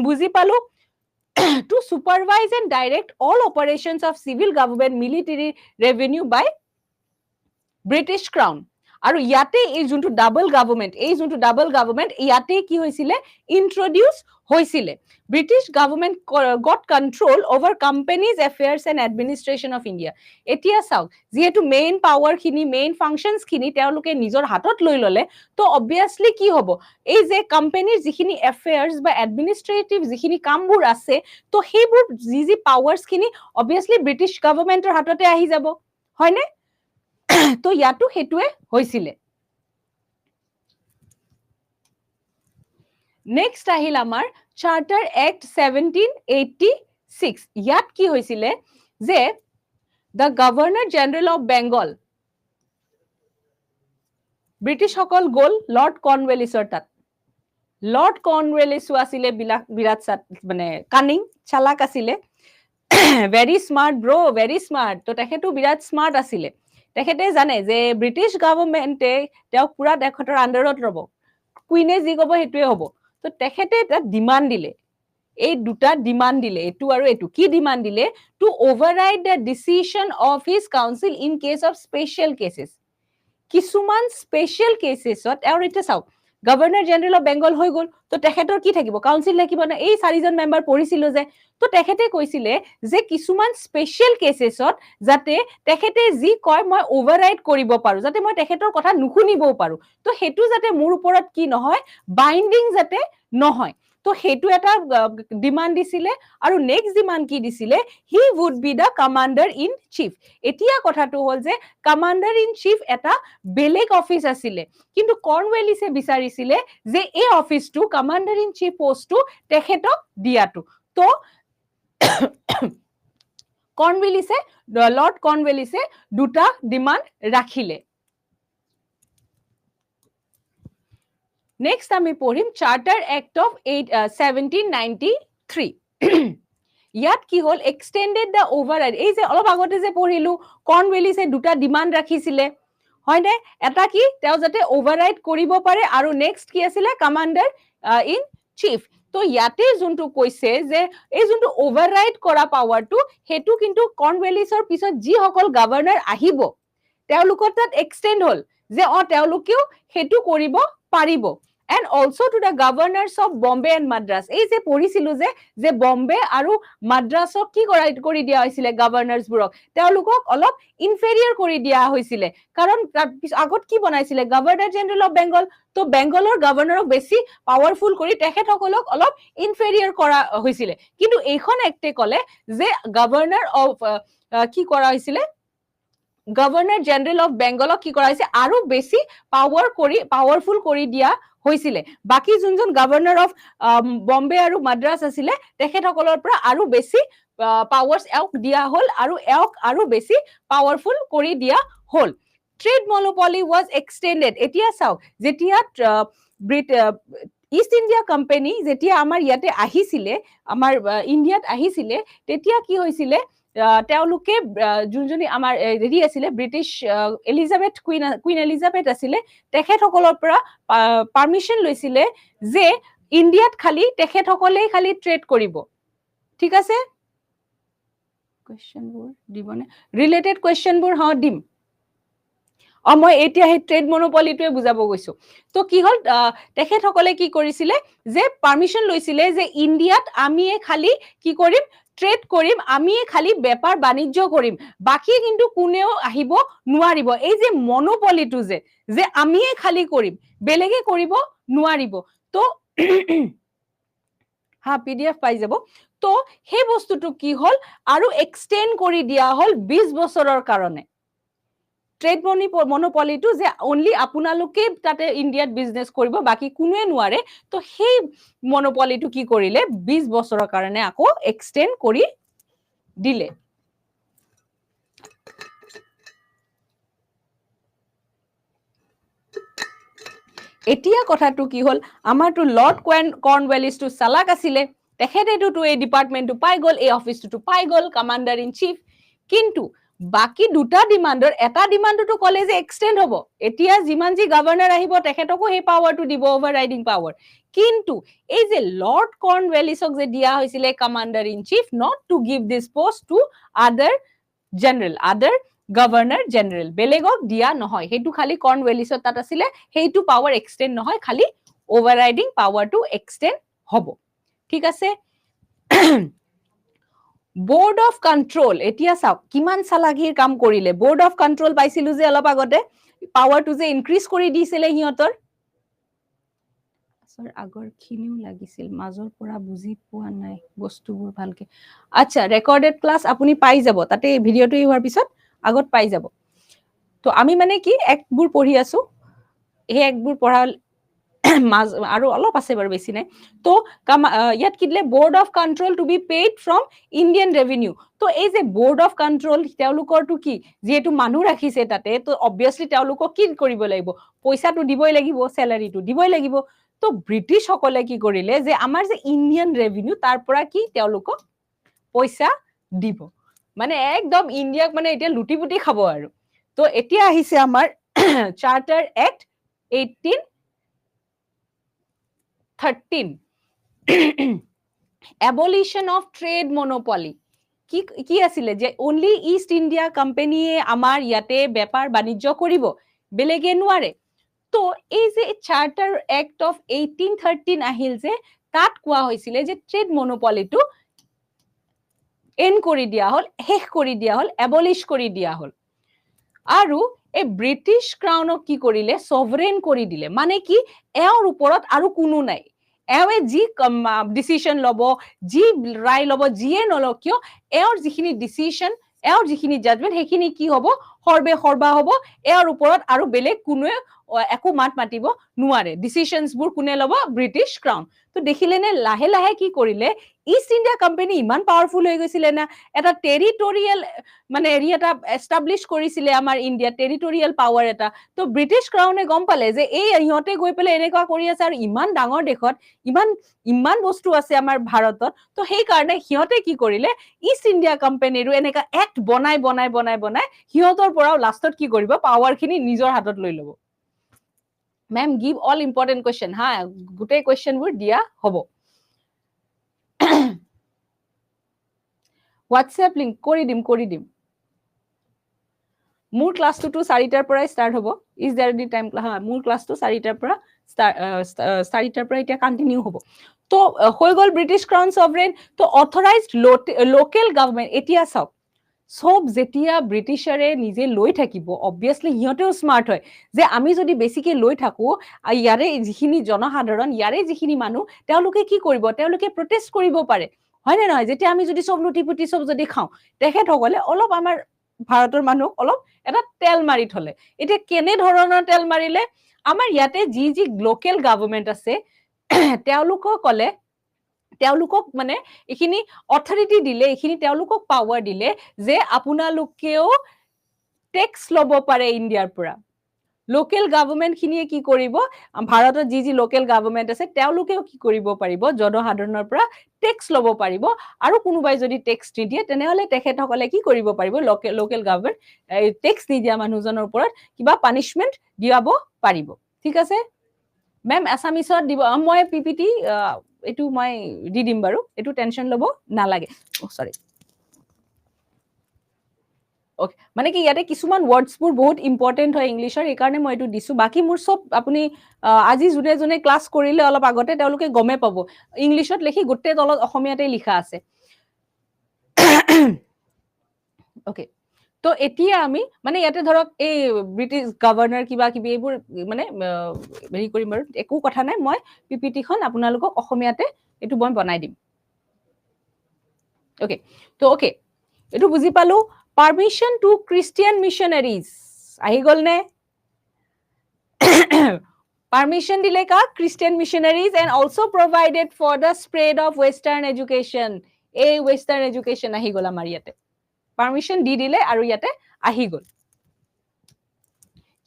বুজি পালো to supervise and direct all operations of civil government, military, revenue by British Crown. আৰু ইয়াতে এই যোনটো ডাবল গভৰ্ণমেণ্ট ইয়াতে কি হৈছিলে ইন্ট্ৰডিউস হৈছিলে British government got control over company's affairs and administration of India এতিয়া চাওক যেহেতু মেইন পাৱাৰ খিনি মেইন ফাংচনছ খিনি তেওঁলোকে নিজৰ হাতত লৈ ললে তো অবভিয়াসলি কি হ'ব এই যে কোম্পানীৰ যিখিনি এফেয়াৰ্স বা এডমিনিষ্ট্ৰেটিভ যিখিনি কামবোৰ আছে তো সেইবোৰ যি পাৱাৰ্স খিনি অবভিয়াসলি ব্ৰিটিছ গভৰ্ণমেণ্টৰ হাততে আহি যাব হয়নে তো ইয়াতো হেতুৱে হৈছিলে নেক্সট আহিল আমাৰ চাৰ্টাৰ এক্ট 1786 ইয়াত কি হৈছিলে যে the governor general of Bengal British সকল গল লৰ্ড কৰ্ণৱেলিছৰ তাত লৰ্ড কৰ্ণৱেলিছ আছিলে বিৰাট মানে কানিং চালাক আছিলে very smart bro very smart তো তেখেতো বিৰাট স্মাৰ্ট আছিলে তেখেতে জানে যে ব্ৰিটিছ গভৰ্ণমেণ্টে তেওঁক পুৰা তেখেতৰ আণ্ডাৰত ৰব কুইনে যি ক'ব সেইটোৱে হ'ব তো তেখেতে এটা ডিমাণ্ড দিলে এই দুটা ডিমাণ্ড দিলে এটো আৰু এটো কি ডিমাণ্ড দিলে to override the decision of his council in case of special cases কিছুমান স্পেশাল কেसेसত আৰু এটা চাওক গভৰ্ণৰ জেনেৰেল অফ বেংগল হৈ গল তো তেখেতৰ কি থাকিব কাউন্সিল থাকিব না এই চাৰিজন মেম্বাৰ পঢ়িছিল যে তো তেখেতে কৈছিলে যে কিছুমান স্পেশাল কেसेसত যাতে তেখেতে যি কয় মই ওভাৰৰাইড কৰিব পাৰো যাতে মই তেখেতৰ কথা নুশুনিবও পাৰো তো হেতু যাতে মোৰ ওপৰত কি নহয় বাইন্ডিং যাতে নহয় তো হেতু এটা ডিমান্ড দিছিলে আৰু নেক্সট ডিমান্ড কি দিছিলে he would be the commander in chief এতিয়া কথাটো হল যে কমান্ডাৰ ইন চিফ এটা বেলেগ অফিস আছিলে কিন্তু কৰ্ণৱেলিছে বিচাৰিছিলে যে এই অফিসটো কমান্ডাৰ ইন চিফ পোষ্টটো তেখেতক দিয়াটো তো লৰ্ড কৰ্ণৱেলিছে দুটা ডিমান্ড ৰাখিলে নেক্সট আমি পঢ়িম চাৰ্টাৰ এক্ট অফ 1793 ইয়াত কি হল এক্সটেন্ডেড দা ওভাৰৰাইড এই যে অলপ আগতে যে পঢ়িলো কৰ্ণৱেলিছে দুটা ডিমান্ড ৰাখিছিলে হয়নে এটা কি তেওঁ যাতে ওভাৰৰাইড কৰিব পাৰে আৰু নেক্সট কি আছিল কমান্ডাৰ ইন চিফ তো ইয়াতে যোনটো কৈছে যে এই যোনটো ওভাৰৰাইড কৰা পাৱাৰটো হেতু কিন্তু কৰ্ণৱেলিছৰ পিছত যি সকল গভৰ্ণৰ আহিব তেওঁলোকৰ তাত এক্সটেন্ড হল যে তেওঁলোকেও হেতু কৰিব পাৰিব and also to the governors of Bombay and Madras এই যে পঢ়িছিলো যে বম্বে আৰু মাদ্ৰাছক কি কৰি দিয়া হৈছিলে গভৰ্ণৰছ বুৰক তেওঁলোকক অলপ ইনফেৰিয়ৰ কৰি দিয়া হৈছিলে কাৰণ আগত কি বনাইছিলে গভৰ্ণৰ জেনেৰেল অফ বেংগল তো বেংগলৰ গভৰ্ণৰক বেছি পাৱাৰফুল কৰি তেখেতসকলক অলপ ইনফেৰিয়ৰ কৰা হৈছিলে কিন্তু এইখন এক্টে কলে যে গভৰ্ণৰ অফ কি কৰা হৈছিলে গভৰ্ণৰ জেনেৰেল অফ বেংগলক কি কৰা হৈছে আৰু বেছি পাৱাৰফুল কৰি দিয়া হৈছিলে বাকি যোনজন গভৰ্ণৰ অফ বম্বে আৰু মাদ্ৰাছ আছিলে তেখেতসকলৰ পৰা আৰু বেছি পাৱাৰ্স এওক দিয়া হল আৰু এওক আৰু বেছি পাৱাৰফুল কৰি দিয়া হল ট্ৰেড মনোপলি ওয়াজ এক্সটেন্ডেড এতিয়া চাওক যেতিয়া ইষ্ট ইণ্ডিয়া কোম্পানী যেতিয়া আমাৰ ইয়াতে আহিছিলে আমাৰ ইণ্ডিয়াত আহিছিলে তেতিয়া কি হৈছিলে তেওঁলোকে যোনজনী আমাৰ হেৰি আছিলে ব্ৰিটিছ এলিজাবেথ কুইন এলিজাবেথ আছিলে তেখেতসকলৰ পৰা পাৰমিশন লৈছিলে যে ইণ্ডিয়াত খালি তেখেতসকলেই খালি ট্ৰেড কৰিব ঠিক আছে কোৱেশ্চনবোৰ দিবনে ৰিলেটেড কোৱেশ্চনবোৰ দিম মই এতিয়া সেই ট্ৰেড মনোপলিটোৱে বুজাব গৈছো তো কি হল তেখেতসকলে কি কৰিছিলে যে পাৰমিশন লৈছিলে যে ইণ্ডিয়াত আমিয়ে খালি কি কৰিম ট্ৰেড কৰিম আমিয়ে খালি বেপাৰ বাণিজ্য কৰিম বাকি কিন্তু কোনেও আহিব নোৱাৰিব এই যে মনোপলিটো যে আমিয়ে খালি কৰিম বেলেগে কৰিব নোৱাৰিব তো পিডিএফ পাই যাব তো সেই বস্তুটো কি হল আৰু এক্সটেন্ড কৰি দিয়া হল 20 বছৰৰ কাৰণে ট্ৰেড মনোপলিটো যে অনলি আপোনালোকে তাতে ইণ্ডিয়াত বিজনেছ কৰিব, বাকী কোনোৱে নোৱাৰে। তো সেই মনোপলিটো কি কৰিলে 20 বছৰৰ কাৰণে আকৌ এক্সটেণ্ড কৰি দিলে। এতিয়া কথাটো কি হল, আমাৰতো লৰ্ড কৰ্ণৱালিছটো চালাক আছিলে, তেখেতেতো এই ডিপাৰ্টমেণ্টটো পাই গল, এই অফিচটো পাই গল, কমাণ্ডাৰ ইন চিফ। কিন্তু বাকি দুটা ডিমাণ্ডৰ এটা ডিমাণ্ডটো কলে যে এক্সটেণ্ড হ'ব, এতিয়া যিমান যি গভৰ্ণৰ আহিব তেখেতকো সেই পাৱাৰটো দিব, অভাৰ ৰাইডিং পাৱাৰ। কিন্তু এই যে লৰ্ড কৰ্ণৱালিছক যে দিয়া হৈছিলে commander in chief, not to give this post to other general, other governor general, বেলেগক দিয়া নহয়, সেইটো খালি কৰ্ণৱালিছৰ তাত আছিলে, সেইটো পাৱাৰ এক্সটেণ্ড নহয়, খালি অভাৰ ৰাইডিং পাৱাৰটো এক্সটেণ্ড হ'ব। ঠিক আছে। বোৰ্ড অফ কণ্ট্ৰল, এতিয়া চাওক কিমান চালাকিৰ কাম কৰিলে। বোৰ্ড অফ কণ্ট্ৰল পাইছিলো যে অলপ আগতে, পাৱাৰটো যে ইনক্ৰিজ কৰি দিছিলে সিহঁতৰ, আগৰ খিনিও লাগিছিল, মাজৰ পৰা বুজি পোৱা নাই বস্তুবোৰ ভালকে। আচ্ছা, ৰেকৰ্ডেড ক্লাছ আপুনি পাই যাব, তাতে ভিডিঅ'টো হোৱাৰ পিছত আগত পাই যাব। তো আমি মানে কি একবোৰ পঢ়ি আছো, সেই একবোৰ পঢ়া আৰু অলপ আছে বাৰু, বেছি নাই। তো ইয়াত কি দিলে, board of control to be paid from Indian revenue. তো এই যে বোৰ্ড অফ কণ্ট্ৰল, তেওঁলোকৰটো কি, যিহেতু মানুহ ৰাখিছে তাতে, তো অবভিয়াছলি তেওঁলোকক কি কৰিব লাগিব, পইচাটো দিবই লাগিব, চেলাৰীটো দিবই লাগিব। তো ব্ৰিটিছসকলে কি কৰিলে, যে আমাৰ যে ইণ্ডিয়ান ৰেভিনিউ, তাৰ পৰা কি তেওঁলোকক পইচা দিব, মানে একদম ইণ্ডিয়াক মানে এতিয়া লুটি পুটি খাব আৰু। তো এতিয়া আহিছে আমাৰ charter act 1813, abolition of trade monopoly. কি আছিলে, যে অনলি ইষ্ট ইণ্ডিয়া কোম্পানীয়ে আমাৰ ইয়াতে বেপাৰ বাণিজ্য কৰিব, বেলেগে নোৱাৰে। তো এই যে চাৰ্টাৰ এক্ট অফ 1813 আহিল, যে তাত কোৱা হৈছিলে যে ট্ৰেড মনোপলিটো এণ্ড কৰি দিয়া হল, শেষ কৰি দিয়া হল, এবলিশ কৰি দিয়া হল। আৰু এই ব্ৰিটিছ ক্ৰাউনক কি কৰিলে, সভৰেন কৰি দিলে। মানে কি, এওঁৰ ওপৰত আৰু কোনো নাই, এওঁৱে যি ডিচিশ্যন ল'ব, যি ৰায় ল'ব, যিয়ে নলওক কিয়, এওঁৰ যিখিনি ডিচিশ্যন, এওঁৰ যিখিনি জাজমেণ্ট, সেইখিনি কি হ'ব, সৰ্বে সৰ্বা হ'ব, এওঁৰ ওপৰত আৰু বেলেগ কোনোৱে একো মাত মাতিব নোৱাৰে। ডিচিশ্যনছবোৰ কোনে ল'ব, ব্ৰিটিছ ক্ৰাউন। তো দেখিলে নে, লাহে লাহে কি কৰিলে, ইষ্ট ইণ্ডিয়া কোম্পানী ইমান পাৱাৰফুল হৈ গৈছিলে না, এটা টেৰিটৰিয়েল মানে এৰি এটা এষ্টাব্লিছ কৰিছিলে আমাৰ ইণ্ডিয়া, টেৰিটৰিয়েল পাৱাৰ এটা। তো ব্ৰিটিছ ক্ৰাউনে গম পালে যে এই ইহঁতে গৈ পেলাই এনেকুৱা কৰি আছে, আৰু ইমান ডাঙৰ দেশত ইমান বস্তু আছে আমাৰ ভাৰতত। তো সেইকাৰণে সিহঁতে কি কৰিলে, ইষ্ট ইণ্ডিয়া কোম্পানীৰো এনেকা এক্ট বনাই বনাই বনাই বনাই সিহঁতৰ পৰাও লাষ্টত কি কৰিব, পাৱাৰখিনি নিজৰ হাতত লৈ ল'ব। Ma'am give all important question, হা, গোটেই কুৱেশ্যনবোৰ দিয়া হ'ব। হোৱাটছএপ লিংক কৰি দিম। মোৰ ক্লাছটোতো 4টাৰ পৰাই ষ্টাৰ্ট হ'ব, ইজ দেয়াৰ এনি টাইম, হা, মোৰ ক্লাছটো 4টাৰ পৰা এতিয়া কণ্টিনিউ হ'ব। তো হৈ গ'ল ব্ৰিটিছ ক্ৰাউন সভৰেন। তো অথৰাইজড লোকেল গভৰ্ণমেণ্ট, এতিয়া চাওক, সব যেতিয়া ব্ৰিটিছাৰে নিজে লৈ থাকিব, অবভিয়াছলি সিহঁতেও স্মাৰ্ট হয়, যে আমি যদি বেছিকে লৈ থাকো, ইয়াৰে যিখিনি জনসাধাৰণ, ইয়াৰে যিখিনি মানুহ, তেওঁলোকে কি কৰিব, তেওঁলোকে প্ৰটেষ্ট কৰিব পাৰে, হয় নে নহয়? যেতিয়া আমি যদি সব লুটি পুটি সব যদি খাওঁ, তেখেতসকলে অলপ আমাৰ ভাৰতৰ মানুহক অলপ এটা তেল মাৰি থলে। এতিয়া কেনে ধৰণৰ তেল মাৰিলে, আমাৰ ইয়াতে যি লোকেল গভৰ্ণমেণ্ট আছে, তেওঁলোকক মানে এইখিনি অথৰিটি দিলে, এইখিনি তেওঁলোকক পাৱাৰ দিলে, যে আপোনালোকেও টেক্স ল'ব পাৰে ইণ্ডিয়াৰ পৰা। লোকেল গভৰ্ণমেণ্ট খিনিয়ে কি কৰিব, ভাৰতত যি লোকেল গভৰ্ণমেণ্ট আছে, তেওঁলোকেও কি কৰিব পাৰিব, জনসাধাৰণৰ পৰা টেক্স ল'ব পাৰিব। আৰু কোনোবাই যদি টেক্স নিদিয়ে, তেনেহলে তেখেতসকলে কি কৰিব পাৰিব, লোকেল গভৰ্ণমেণ্ট টেক্স নিদিয়া মানুহজনৰ ওপৰত কিবা পানিচমেণ্ট দিয়াব পাৰিব। ঠিক আছে মেম, আছামিছত দিব, মই পিপিটি এইটো মই দি দিম বাৰু, এইটো টেনশ্যন ল'ব নালাগে। সৰি, অকে, মানে কি ইয়াতে কিছুমান ৱৰ্ডছবোৰ বহুত ইম্পৰ্টেণ্ট হয় ইংলিছৰ, সেইকাৰণে মই এইটো দিছো। বাকী মোৰ চব আপুনি আজি যোনে যোনে ক্লাছ কৰিলে অলপ আগতে, তেওঁলোকে গমেই পাব, ইংলিছত লিখি গোটেই তলত অসমীয়াতে লিখা আছে। অকে, তো এতিয়া আমি মানে ইয়াতে ধৰক এই ব্ৰিটিছ গভৰ্ণৰ কিবা কিবি এইবোৰ মানে হেৰি কৰিম বাৰু, একো কথা নাই, মই পিপিটিখন আপোনালোকক অসমীয়াতে এইটো মই বনাই দিম। অকে, তো অকে, এইটো বুজি পালো। পাৰ্মিশ্যন টু খ্ৰীষ্টিয়ান মিছনাৰীজ, আহি গল নে permission dile ka Christian missionaries and also provided for the spread of western education a western education ahi gol amar yate permission di dile aru yate ahi gol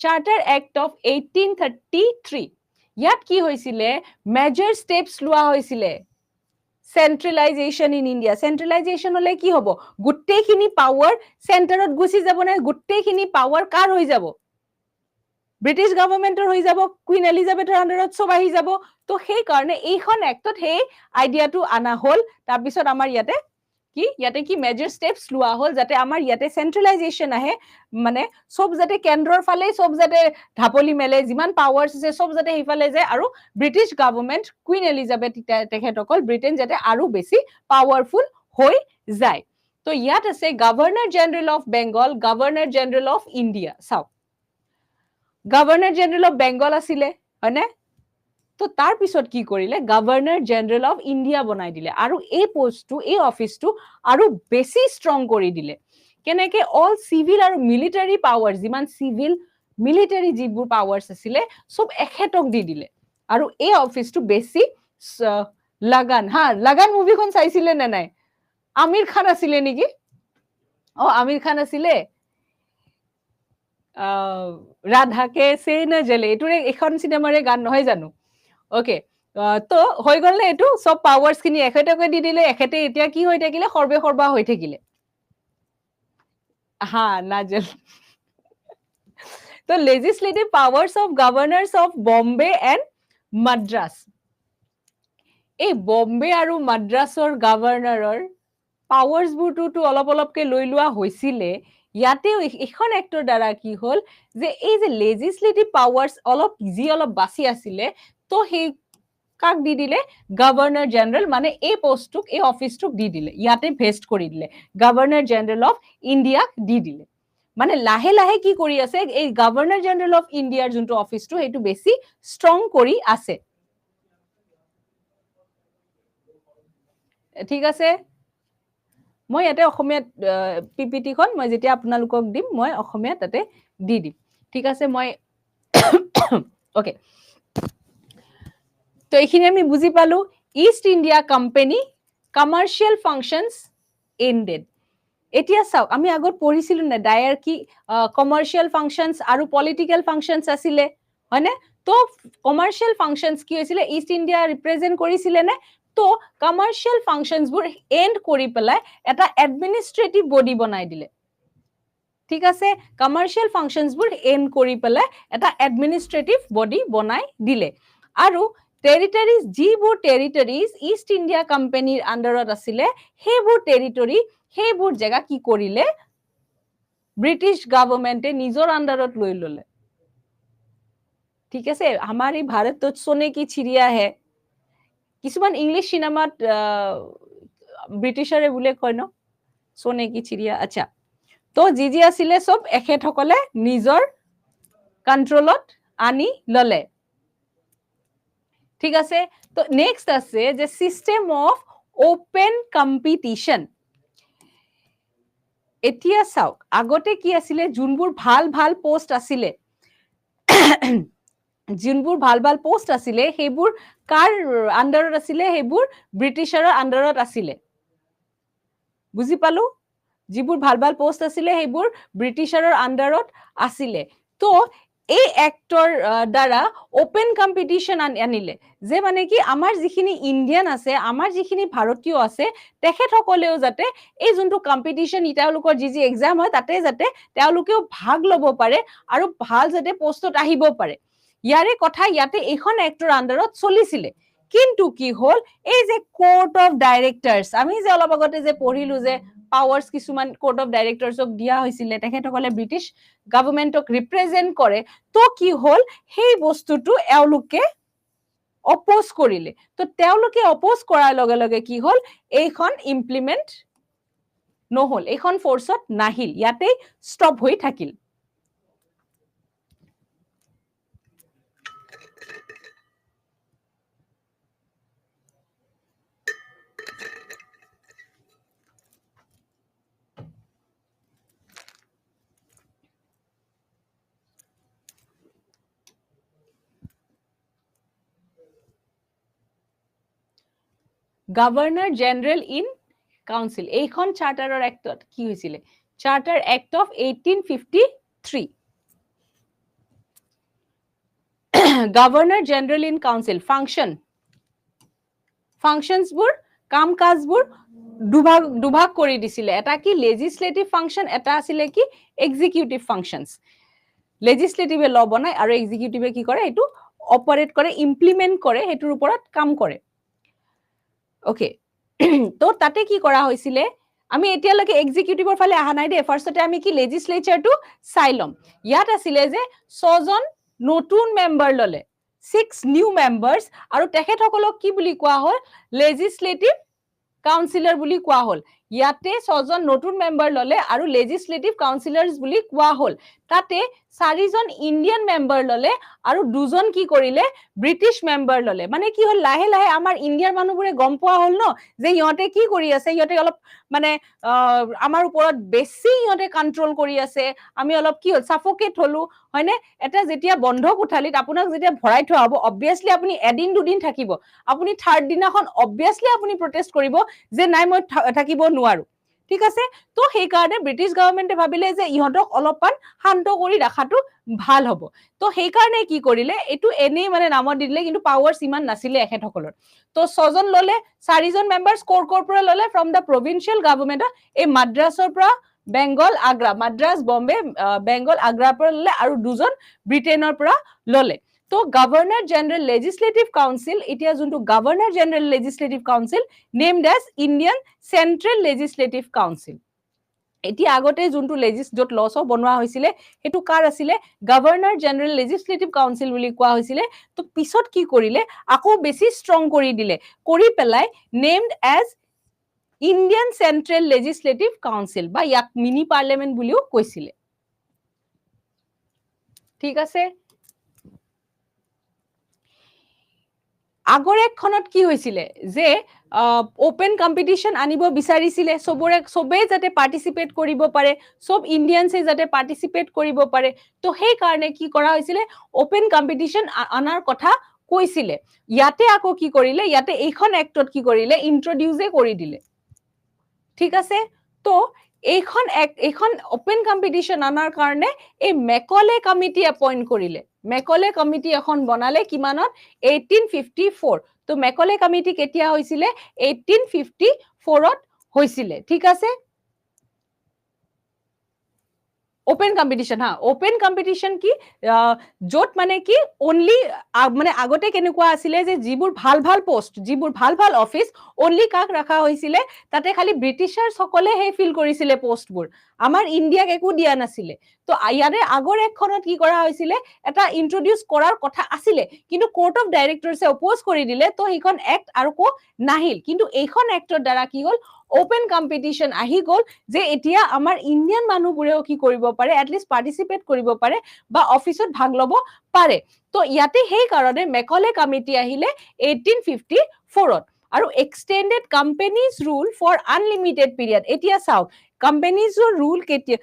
Charter Act of 1833 ইয়াত কি হৈছিলে মেজৰ স্টেপস লোৱা হৈছিলে centralization in India centralization হলে কি হ'ব গুটেইখিনি পাৱাৰ সেন্টাৰত গুছি যাব না গুটেইখিনি পাৱাৰ কাৰ হৈ যাব ব্ৰিটিছ গভৰ্ণমেন্টৰ হৈ যাব কুইন এলিজাবেথৰ আন্ডাৰত সব আহি যাব তো সেই কাৰণে এইখন এক্টত সেই আইডিয়াটো আনা হল তাৰ পিছত আমাৰ ইয়াতে কি মেজৰ স্টেপস লোৱা হল যাতে আমাৰ ইয়াতে সেন্ট্ৰেলাইজেশন আহে মানে সব যাতে কেন্দ্ৰৰ ফালে সব যাতে ঢাপলি মেলে যিমান পাৱাৰ্স আছে সব যাতে সেইফালে যায় আৰু ব্ৰিটিছ গভৰ্ণমেন্ট কুইন এলিজাবেথ তেখেতসকল ব্ৰিটেইন যাতে আৰু বেছি পাৱাৰফুল হৈ যায় তো ইয়াত আছে governor general of Bengal governor general of India চাওক গভৰ্ণৰ জেনাৰেল অফ বেংগল আছিলে হয়নে তো তাৰ পিছত কি কৰিলে গভৰ্ণৰ জেনাৰেল অফ ইণ্ডিয়া বনাই দিলে আৰু এই পোষ্টটো এই অফিসটো আৰু বেছি ষ্ট্ৰং কৰি দিলে কেনেকে অল সিভিল আৰু মিলিটাৰী পাৱাৰ যিমান সিভিল মিলিটাৰী যিবোৰ পাৱাৰ্স আছিলে সব এখেতক দি দিলে আৰু এই অফিসটো বেছি লাগান মুভিখন চাইছিলে নে নাই আমিৰ খান আছিলে নেকি আমিৰ খান আছিলে ৰাধাকে সে না জলে এইটোৰে এখন চিনেমাৰে গান নহয় জানো ওকে তো হৈ গল নে এইটো সব পাৱাৰ্স খিনি এখেতকে দি দিলে এখেতে এতিয়া কি হৈ থাকিলে সৰ্বে সৰ্বা হৈ থাকিলে নাজল তো legislative powers of governors of Bombay and Madras এই বম্বে আৰু মাদ্ৰাছৰ গভৰ্ণৰৰ পাৱাৰ্স বোৰটো অলপকে লৈ লোৱা হৈছিলে ইয়াতেও এখন এক্টৰ দ্বাৰা কি হল যে এই যে লেজিসলেটিভ পাৱাৰ্স অলপ বাছি আছিলে তো সেই কাক দি দিলে গভৰ্ণৰ জেনাৰেল মানে এই পোষ্টটোক এই অফিসটোক দি দিলে ইয়াতে ভেস্ট কৰি দিলে গভৰ্ণৰ জেনাৰেল অফ ইণ্ডিয়াক দি দিলে মানে লাহে লাহে কি কৰি আছে এই গভৰ্ণৰ জেনাৰেল অফ ইণ্ডিয়াৰ যোনটো অফিসটো সেইটো বেছি ষ্ট্ৰং কৰি আছে ঠিক আছে মই ইয়াতে অসমীয়া পিপিটি খন মই যেতিয়া আপোনালোকক দিম মই অসমীয়া তাতে দি দিম ঠিক আছে মই ওকে তো এইখিনি আমি বুজি পালো East India company commercial functions ended এতিয়া চাওক আমি আগত পঢ়িছিলো না ডায়াৰকি কমাৰ্শিয়েল ফাংশনস আৰু পলিটিক্যাল ফাংশনস আছিলে হয়নে তো কমাৰ্শিয়েল ফাংশনস কি হৈছিলে ইষ্ট ইণ্ডিয়া ৰিপ্ৰেজেন্ট কৰিছিলে নে তো কমাৰ্শিয়েল ফাংশনস বোৰ এন্ড কৰি পেলাই এটা এডমিনিষ্ট্ৰেটিভ বডি বনাই দিলে ঠিক আছে কমাৰ্শিয়েল ফাংশনস বোৰ এন্ড কৰি পেলাই এটা এডমিনিষ্ট্ৰেটিভ বডি বনাই দিলে আৰু টেৰিটৰিজ যিবোৰ টেৰিটৰিজ ইষ্ট ইণ্ডিয়া কোম্পানীৰ আন্ডাৰত আছিলে সেইবোৰ টেৰিটৰি সেইবোৰ জায়গা কি কৰিলে ব্ৰিটিছ গভৰ্ণমেন্টে নিজৰ আন্ডাৰত লৈ ললে ঠিক আছে আমাৰ এই ভাৰতত সোনে কি চিৰিয়া হে কিছুমান ইংলিছ সিনেমাত ব্ৰিটিছৰে বুলে কয় ন সোনে কি চিৰিয়া আচ্ছা তো যি আছিলে সব এখেতসকলে নিজৰ কন্ট্ৰোলত আনি ললে ঠিক আছে তো নেক্সট আছে যে সিস্টেম অফ ওপেন কম্পিটিশন এতিয়া চাওক আগতে কি আছিলে যোনবোৰ ভাল পোষ্ট আছিলে যোনবোৰ ভাল পোষ্ট আছিলে সেইবোৰ কাৰ আন্ডাৰত আছিলে সেইবোৰ ব্ৰিটিছৰ আন্ডাৰত আছিলে বুজি পালো যিবোৰ ভাল পোষ্ট আছিলে সেইবোৰ ব্ৰিটিছৰ আন্ডাৰত আছিলে তো এই এক্টৰ দ্বাৰা ওপেন কম্পিটিশন আনিলে যে মানে কি আমাৰ যিখিনি ইণ্ডিয়ান আছে আমাৰ যিখিনি ভাৰতীয় আছে তেখেতসকলেও যাতে এই যোনটো কম্পিটিশন তেওঁলোকৰ যি এক্সাম হয় তাতে যাতে তেওঁলোকেও ভাগ ল'ব পাৰে আৰু ভাল যাতে পোষ্টত আহিব পাৰে ইয়াৰে কথা ইয়াতে এইখন এক্টৰ আন্ডাৰত চলিছিলে কিন্তু কি হল এই যে কোৰ্ট অফ ডাইৰেক্টৰ্ছ আমি যে অলপ আগতে যে পঢ়িলো যে পাৱাৰ্স কিছুমান কোৰ্ট অফ ডাইৰেক্টৰ্ছক দিয়া হৈছিলে তেখেতসকলে ব্ৰিটিছ গভৰ্ণমেন্টক ৰিপ্ৰেজেন্ট কৰে তো কি হল সেই বস্তুটো এওঁলোকে অপোজ কৰিলে তো তেওঁলোকে অপোজ কৰাৰ লগে লগে কি হল এইখন ইমপ্লিমেন্ট নহল এইখন ফোৰ্সত নাহিল ইয়াতে ষ্টপ হৈ থাকিল গভৰ্ণৰ জেনেৰেল ইন কাউন্সিল এইখন চাৰ্টাৰৰ এক্টত কি হৈছিলে charter act of 1853 governor general in council ফাংশনসবোৰ কাম কাজবোৰ দুভাগ কৰি দিছিলে এটা কি লেজিসলেটিভ ফাংশন এটা আছিল কি এক্সিকিউটিভ ফাংশনস লেজিসলেটিভে ল বনায় আৰু এক্সিকিউটিভে কি কৰে এটো অপাৰেট কৰে ইমপ্লিমেন্ট কৰে হেতুৰ ওপৰত কাম কৰে ওকে তো তাতে কি কৰা হৈছিলে আমি এতিয়ালৈকে এক্সিকিউটিভৰ ফালে আহা নাই দে ফাৰ্ষ্টতে আমি কি লেজিসলেচাৰটো চাই লম ইয়াত আছিলে যে 6 জন নতুন মেম্বাৰ ললে 6 নিউ মেম্বাৰ্স আৰু তেখেতসকলক কি বুলি কোৱা হ'ল লেজিসলেটিভ কাউন্সিলৰ বুলি কোৱা হ'ল ইয়াতে 6 জন নতুন মেম্বাৰ ললে আৰু লেজিসলেটিভ কাউন্সিলাৰ্স বুলি কোৱা হ'ল তাতে 4 জন ইন্ডিয়ান মেম্বাৰ ললে আৰু দুজন কি কৰিলে ব্ৰিটিছ মেম্বাৰ ললে মানে কি হ'ল লাহে লাহে আমাৰ ইন্ডিয়াৰ মানুহবোৰে গম পোৱা হ'ল ন যে ইহঁতে কি কৰি আছে ইহঁতে অলপ মানে আমাৰ ওপৰত বেছি ইহঁতে কন্ট্ৰোল কৰি আছে আমি অলপ কি হ'ল সাফোকেট হলো হয়নে এটা যেতিয়া বন্ধ কোঠালিত আপোনাক যেতিয়া ভৰাই থোৱা হ'ব অবভিয়াসলি আপুনি এদিন দুদিন থাকিব আপুনি থাৰ্ড দিনাখন অবভিয়াসলি আপুনি প্ৰটেষ্ট কৰিব যে নাই মই থাকিব নোৱাৰো ঠিক আছে তো সেই কাৰণে ব্ৰিটিছ গভৰ্ণমেন্টে ভাবিলে যে ইহঁতক অলপমান শান্ত কৰি ৰাখাটো ভাল হ'ব তো সেই কাৰণে কি কৰিলে এটো এনেই মানে নামত দিলে কিন্তু পাৱাৰছ ইমান নাছিলে এখেতসকলৰ তো 6 জন ললে 4 জন মেম্বাৰ্স কোৰ পৰা ললে ফ্ৰম দা প্ৰভিন্সিয়েল গভৰ্ণমেন্ট এই মাদ্ৰাছৰ পৰা বেংগল আগ্ৰা মাদ্ৰাছ বম্বে বেংগল আগ্ৰাৰ পৰা ললে আৰু দুজন ব্ৰিটেনৰ পৰা ললে তো গভৰ্ণৰ জেনাৰেল লেজিসলেটিভ কাউন্সিল এতিয়া যোনটো governor general legislative council named as Indian central legislative council এতিয়া আগতে যোনটো যত লছ বনোৱা হৈছিলে হেতু কাৰ আছিলে গভৰ্ণৰ জেনাৰেল লেজিসলেটিভ কাউন্সিল বুলি কোৱা হৈছিলে তো পিছত কি কৰিলে আকৌ বেছি ষ্ট্ৰং কৰি দিলে কৰি পেলাই named as Indian central legislative council বা ইয়াক মিনি পাৰ্লিয়ামেন্ট বুলিও কৈছিলে ঠিক আছে আগৰ একখনত কি হৈছিলে যে ওপেন কম্পিটিশন আনিব বিচাৰিছিলে সবে যাতে পাৰ্টিসিপেট কৰিব পাৰে সব ইন্ডিয়ানছে যাতে পাৰ্টিসিপেট কৰিব পাৰে তো সেই কাৰণে কি কৰা হৈছিলে ওপেন কম্পিটিশন আনাৰ কথা কৈছিলে ইয়াতে আকৌ কি কৰিলে ইয়াতে এইখন এক্টত কি কৰিলে ইন্ট্ৰোডিউসে কৰি দিলে ঠিক আছে তো এইখন ওপেন কম্পিটিশন আনাৰ কাৰণে এই মেকলে কমিটি এপইন্ট কৰিলে মেকলে কমিটি এখন বনালে কিমানত 1854 তো মেকলে কমিটি কেতিয়া হৈছিলে 1854 ত হৈছিলে ঠিক আছে ওপেন কম্পিটিশন হা ওপেন কম্পিটিশন কি যত মানে কি অনলি মানে আগতে কেনেকুৱা আছিলে যে যিবোৰ ভাল পোষ্ট যিবোৰ ভাল অফিস অনলি কাক ৰাখা হৈছিলে তাতে খালি ব্ৰিটিছাৰ সকলে হে ফিল কৰিছিলে পোষ্টবোৰ আমাৰ ইণ্ডিয়াক একো দিয়া নাছিলে তো ইয়াৰে আগৰ একখনত কি কৰা হৈছিলে এটা ইন্ট্ৰোডিউস কৰাৰ কথা আছিলে কিন্তু কোৰ্ট অফ ডাইৰেক্টৰছে অপোজ কৰি দিলে তো এইখন এক্ট আৰু কো নাহিল কিন্তু এইখন এক্টৰ দ্বাৰা কি হ'ল ওপেন কম্পিটিশন আহি গল যে এতিয়া আমাৰ ইণ্ডিয়ান মানুহবোৰেও কি কৰিব পাৰে এটলিষ্ট পাৰ্টিসিপেট কৰিব পাৰে বা অফিসত ভাগ লব পাৰে তো ইয়াতে সেই কাৰণে মেকলে কমিটি আহিলে 1854 ত আৰু extended companies rule for unlimited period এতিয়া চাওক কোম্পানিজৰ ৰুল কেতিয়া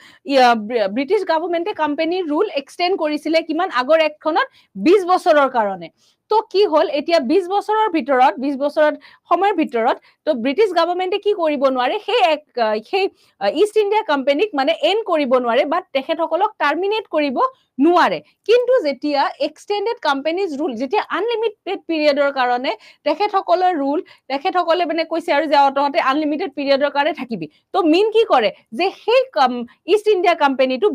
ব্ৰিটিছ গভৰ্ণমেন্টে কোম্পানিৰ ৰুল এক্সটেন্ড কৰিছিলে কিমান আগৰ একখনত 20 বছৰৰ কাৰণে তো কি হল এতিয়া 20 বছৰৰ ভিতৰত 20 বছৰৰ সময়ৰ ভিতৰত তো ব্ৰিটিছ গভৰ্ণমেন্টে কি কৰিব নোৱাৰে সেই ইষ্ট ইণ্ডিয়া কোম্পানীক মানে এন্ড কৰিব নোৱাৰে বা তেখেতসকলক টাৰ্মিনেট কৰিব নোৱাৰে কিন্তু যেতিয়া এক্সটেন্ডেড কোম্পানিজ ৰুল যেতিয়া আনলিমিটেড পিৰিয়ডৰ কাৰণে তেখেতসকলৰ ৰুল তেখেতসকলে মানে কৈছে আৰু যে তহঁতে আনলিমিটেড পিৰিয়ডৰ কাৰণে থাকিবি তো মিন কি কৰে যে সেই ইষ্ট ইণ্ডিয়া কোম্পানীটো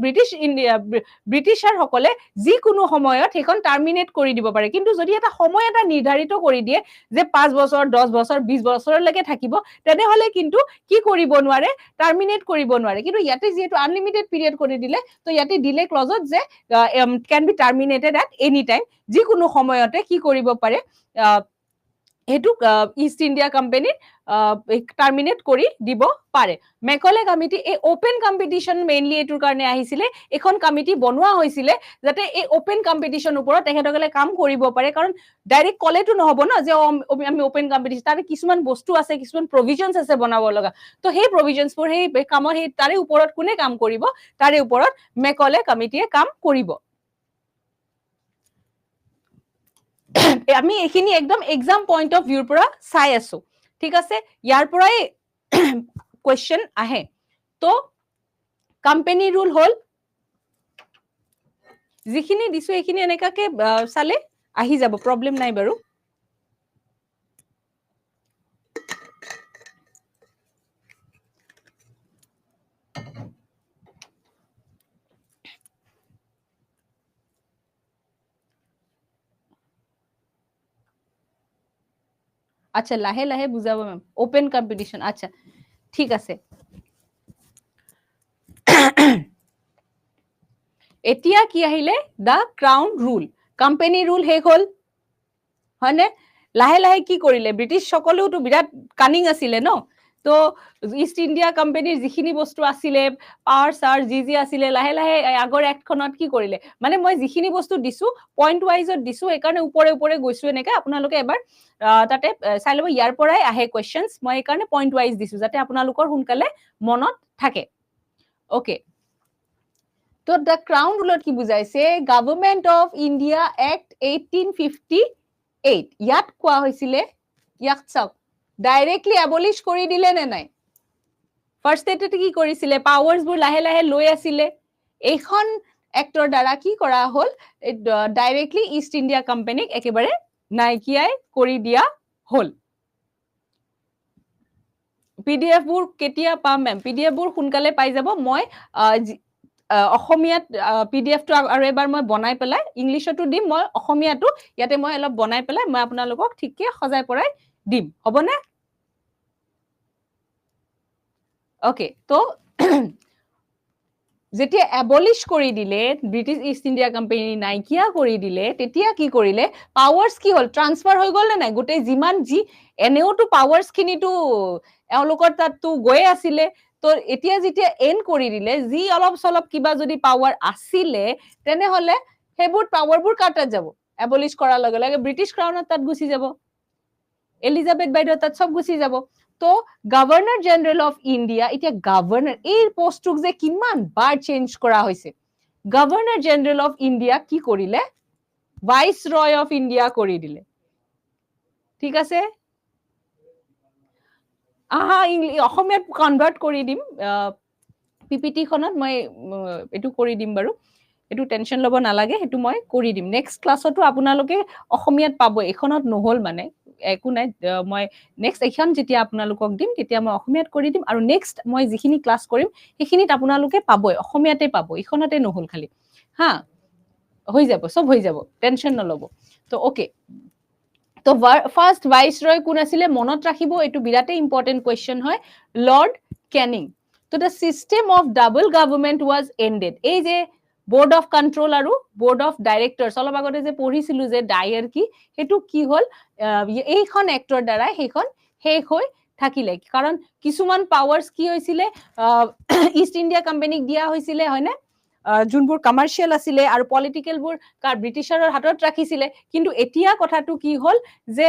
ব্ৰিটিছাৰ সকলে যিকোনো সময়ত সেইখন টাৰ্মিনেট কৰি দিব পাৰে কিন্তু যদি এটা সময় এটা নিৰ্ধাৰিত কৰি দিয়ে যে 5 বছৰ 10 বছৰ 20 বছৰলৈকে থাকিব তেনেহলে কিন্তু কি কৰিব নোৱাৰে টাৰ্মিনেট কৰিব নোৱাৰে কিন্তু ইয়াতে যেহেতু আনলিমিটেড পিৰিয়ড কৰি দিলে তো ইয়াতে ডিলে ক্লজত যে can be terminated at any time যিকোনো সময়তে কি কৰিব পাৰে হেতু ইষ্ট ইণ্ডিয়া কোম্পানী টাৰ্মিনেট কৰি দিব পাৰে মেকলে কমিটি এই ওপেন কম্পিটিশন মেইনলি এটোৰ কাৰণে আহিছিলে এখন কমিটি বনোৱা হৈছিলে যাতে এই ওপেন কম্পিটিশন ওপৰত তেখেতসকলে কাম কৰিব পাৰে কাৰণ ডাইৰেক্ট কলেটো নহব না যে আমি ওপেন কম্পিটিশন তাৰে কিছুমান বস্তু আছে কিছুমান প্ৰভিজনছ আছে বনাব লগা তো সেই প্ৰভিজনছবোৰ সেই কামৰ সেই তাৰে ওপৰত কোনে কাম কৰিব তাৰে ওপৰত মেকলে কমিটিয়ে কাম কৰিব আমি এখিনি একদম এক্সাম পইণ্ট অফ ভিউৰ পৰা চাই আছো ঠিক আছে ইয়াৰ পৰাই কোৱেশ্চন আহে তো কোম্পানী ৰুল হল যিখিনি দিছো এইখিনি এনেকাকে চালে আহি যাব প্ৰবলেম নাই বাৰু আচ্ছা লাহে লাহে বুজাব মেম ওপেন কম্পিটিশন আচ্ছা ঠিক আছে এতিয়া কি আহিলে দা ক্ৰাউন ৰুল কোম্পানী ৰুল শেষ হল হয়নে লাহে লাহে কি কৰিলে ব্ৰিটিছ সকলেওতো বিৰাট কানিং আছিলে ন তো ইষ্ট ইণ্ডিয়া কোম্পানীৰ যিখিনি বস্তু আছিলে পাৱাৰ চাৰ যি আছিলে লাহে লাহে আগৰ এক্টখনত কি কৰিলে মানে মই যিখিনি বস্তু দিছো পইণ্ট ৱাইজত দিছো এইকাৰণে ওপৰে ওপৰে গৈছো এনেকে আপোনালোকে এবাৰ তাতে চাই ল'ব ইয়াৰ পৰাই আহে কুৱেশ্যনছ মই এইকাৰণে পইণ্ট ৱাইজ দিছো যাতে আপোনালোকৰ সোনকালে মনত থাকে ওকে তো দ্য ক্ৰাউন ৰুলত কি বুজাইছে গভৰ্ণমেণ্ট অফ ইণ্ডিয়া এক্ট 1858 ইয়াত কোৱা হৈছিলে ইয়াক চাওক ডাইৰেক্টলি এবলিশ কৰি দিলে নে নাই ফাৰ্ষ্ট এটেতে কি কৰিছিলে পাৱাৰছবোৰ লাহে লাহে লৈ আছিলে এইখন এক্টৰ দ্বাৰা কি কৰা হল ডাইৰেক্টলি ইষ্ট ইণ্ডিয়া কোম্পানীক একেবাৰে নাইকিয়াই কৰি দিয়া হল পিডিএফ বোৰ কেতিয়া পাম মেম পিডিএফ বোৰ সোনকালে পাই যাব মই অসমীয়াত পিডিএফটো আৰু এবাৰ মই বনাই পেলাই ইংলিছতো দিম মই অসমীয়াটো ইয়াতে মই অলপ বনাই পেলাই মই আপোনালোকক ঠিককে সজাই পৰাই দিম হ'বনে ওকে তো যেতিয়া এবলিশ কৰি দিলে ব্ৰিটিছ ইষ্ট ইণ্ডিয়া কোম্পানী নাইকিয়া কৰি দিলে তেতিয়া কি কৰিলে পাৱাৰ্ছ কি হল ট্ৰান্সফাৰ হৈ গল নে নাই গোটেই যিমান যি এনেওতো পাৱাৰ্ছ খিনিতো এওঁলোকৰ তাততো গৈ আছিলে তো এতিয়া যেতিয়া এণ্ড কৰি দিলে যি অলপ চলপ কিবা যদি পাৱাৰ আছিলে তেনেহলে সেইবোৰ পাৱাৰবোৰ কাটাত যাব এবলিশ কৰাৰ লগে লগে ব্ৰিটিছ ক্ৰাউনত তাত গুচি যাব এলিজাবেথ বাইদেউ তাত সব গুচি যাব তো গভৰ্ণৰ জেনাৰেল অফ ইণ্ডিয়া এতিয়া গভৰ্ণৰ এই পোষ্টটোক যে কিমান বাৰ চেঞ্জ কৰা হৈছে গভৰ্ণৰ জেনাৰেল অফ ইণ্ডিয়া কি কৰিলে ভাইচ ৰয় অফ ইণ্ডিয়া কৰি দিলে ঠিক আছে আহা অসমীয়াত কনভাৰ্ট কৰি দিম পিপিটি খনত মই এটো কৰি দিম বাৰু এটো টেনশন লব নালাগে হেতু মই কৰি দিম নেক্সট ক্লাছতো আপোনালোকে অসমীয়াত পাব এখনত নহল মানে একো নাই মই নেক্সট এখন যেতিয়া আপোনালোকক দিম তেতিয়া মই অসমীয়াত কৰি দিম আৰু নেক্সট মই যিখিনি ক্লাছ কৰিম সেইখিনিত আপোনালোকে পাবই অসমীয়াতে পাব এখনতে নহল খালি হা হৈ যাব সব হৈ যাব টেনশন নলব তো ওকে তো ফাৰ্ষ্ট ভাইস ৰয় কোন আছিলে মনত ৰাখিব এটো বিৰাটে ইম্পৰ্টেন্ট কোৱেশ্চন হয় লৰ্ড ক্যানিং তো the system of double government was ended এই যে বোৰ্ড অফ কন্ট্ৰোল আৰু বোৰ্ড অফ ডাইৰেক্টৰ্স অলপ আগতে যে পঢ়িছিলো যে ডায়াৰ কি হেতু কি হল এইখন এক্টৰ দ্বাৰা সেইখন শেষ হৈ থাকিলে কাৰণ কিছুমান পাৱাৰ্স কি হৈছিলে ইষ্ট ইণ্ডিয়া কোম্পানীক দিয়া হৈছিলে হয়নে যোনবোৰ কমাৰ্শিয়াল আছিলে আৰু পলিটিক্যালবোৰ ব্ৰিটিছৰৰ হাতত ৰাখিছিলে কিন্তু এতিয়া কথাটো কি হল যে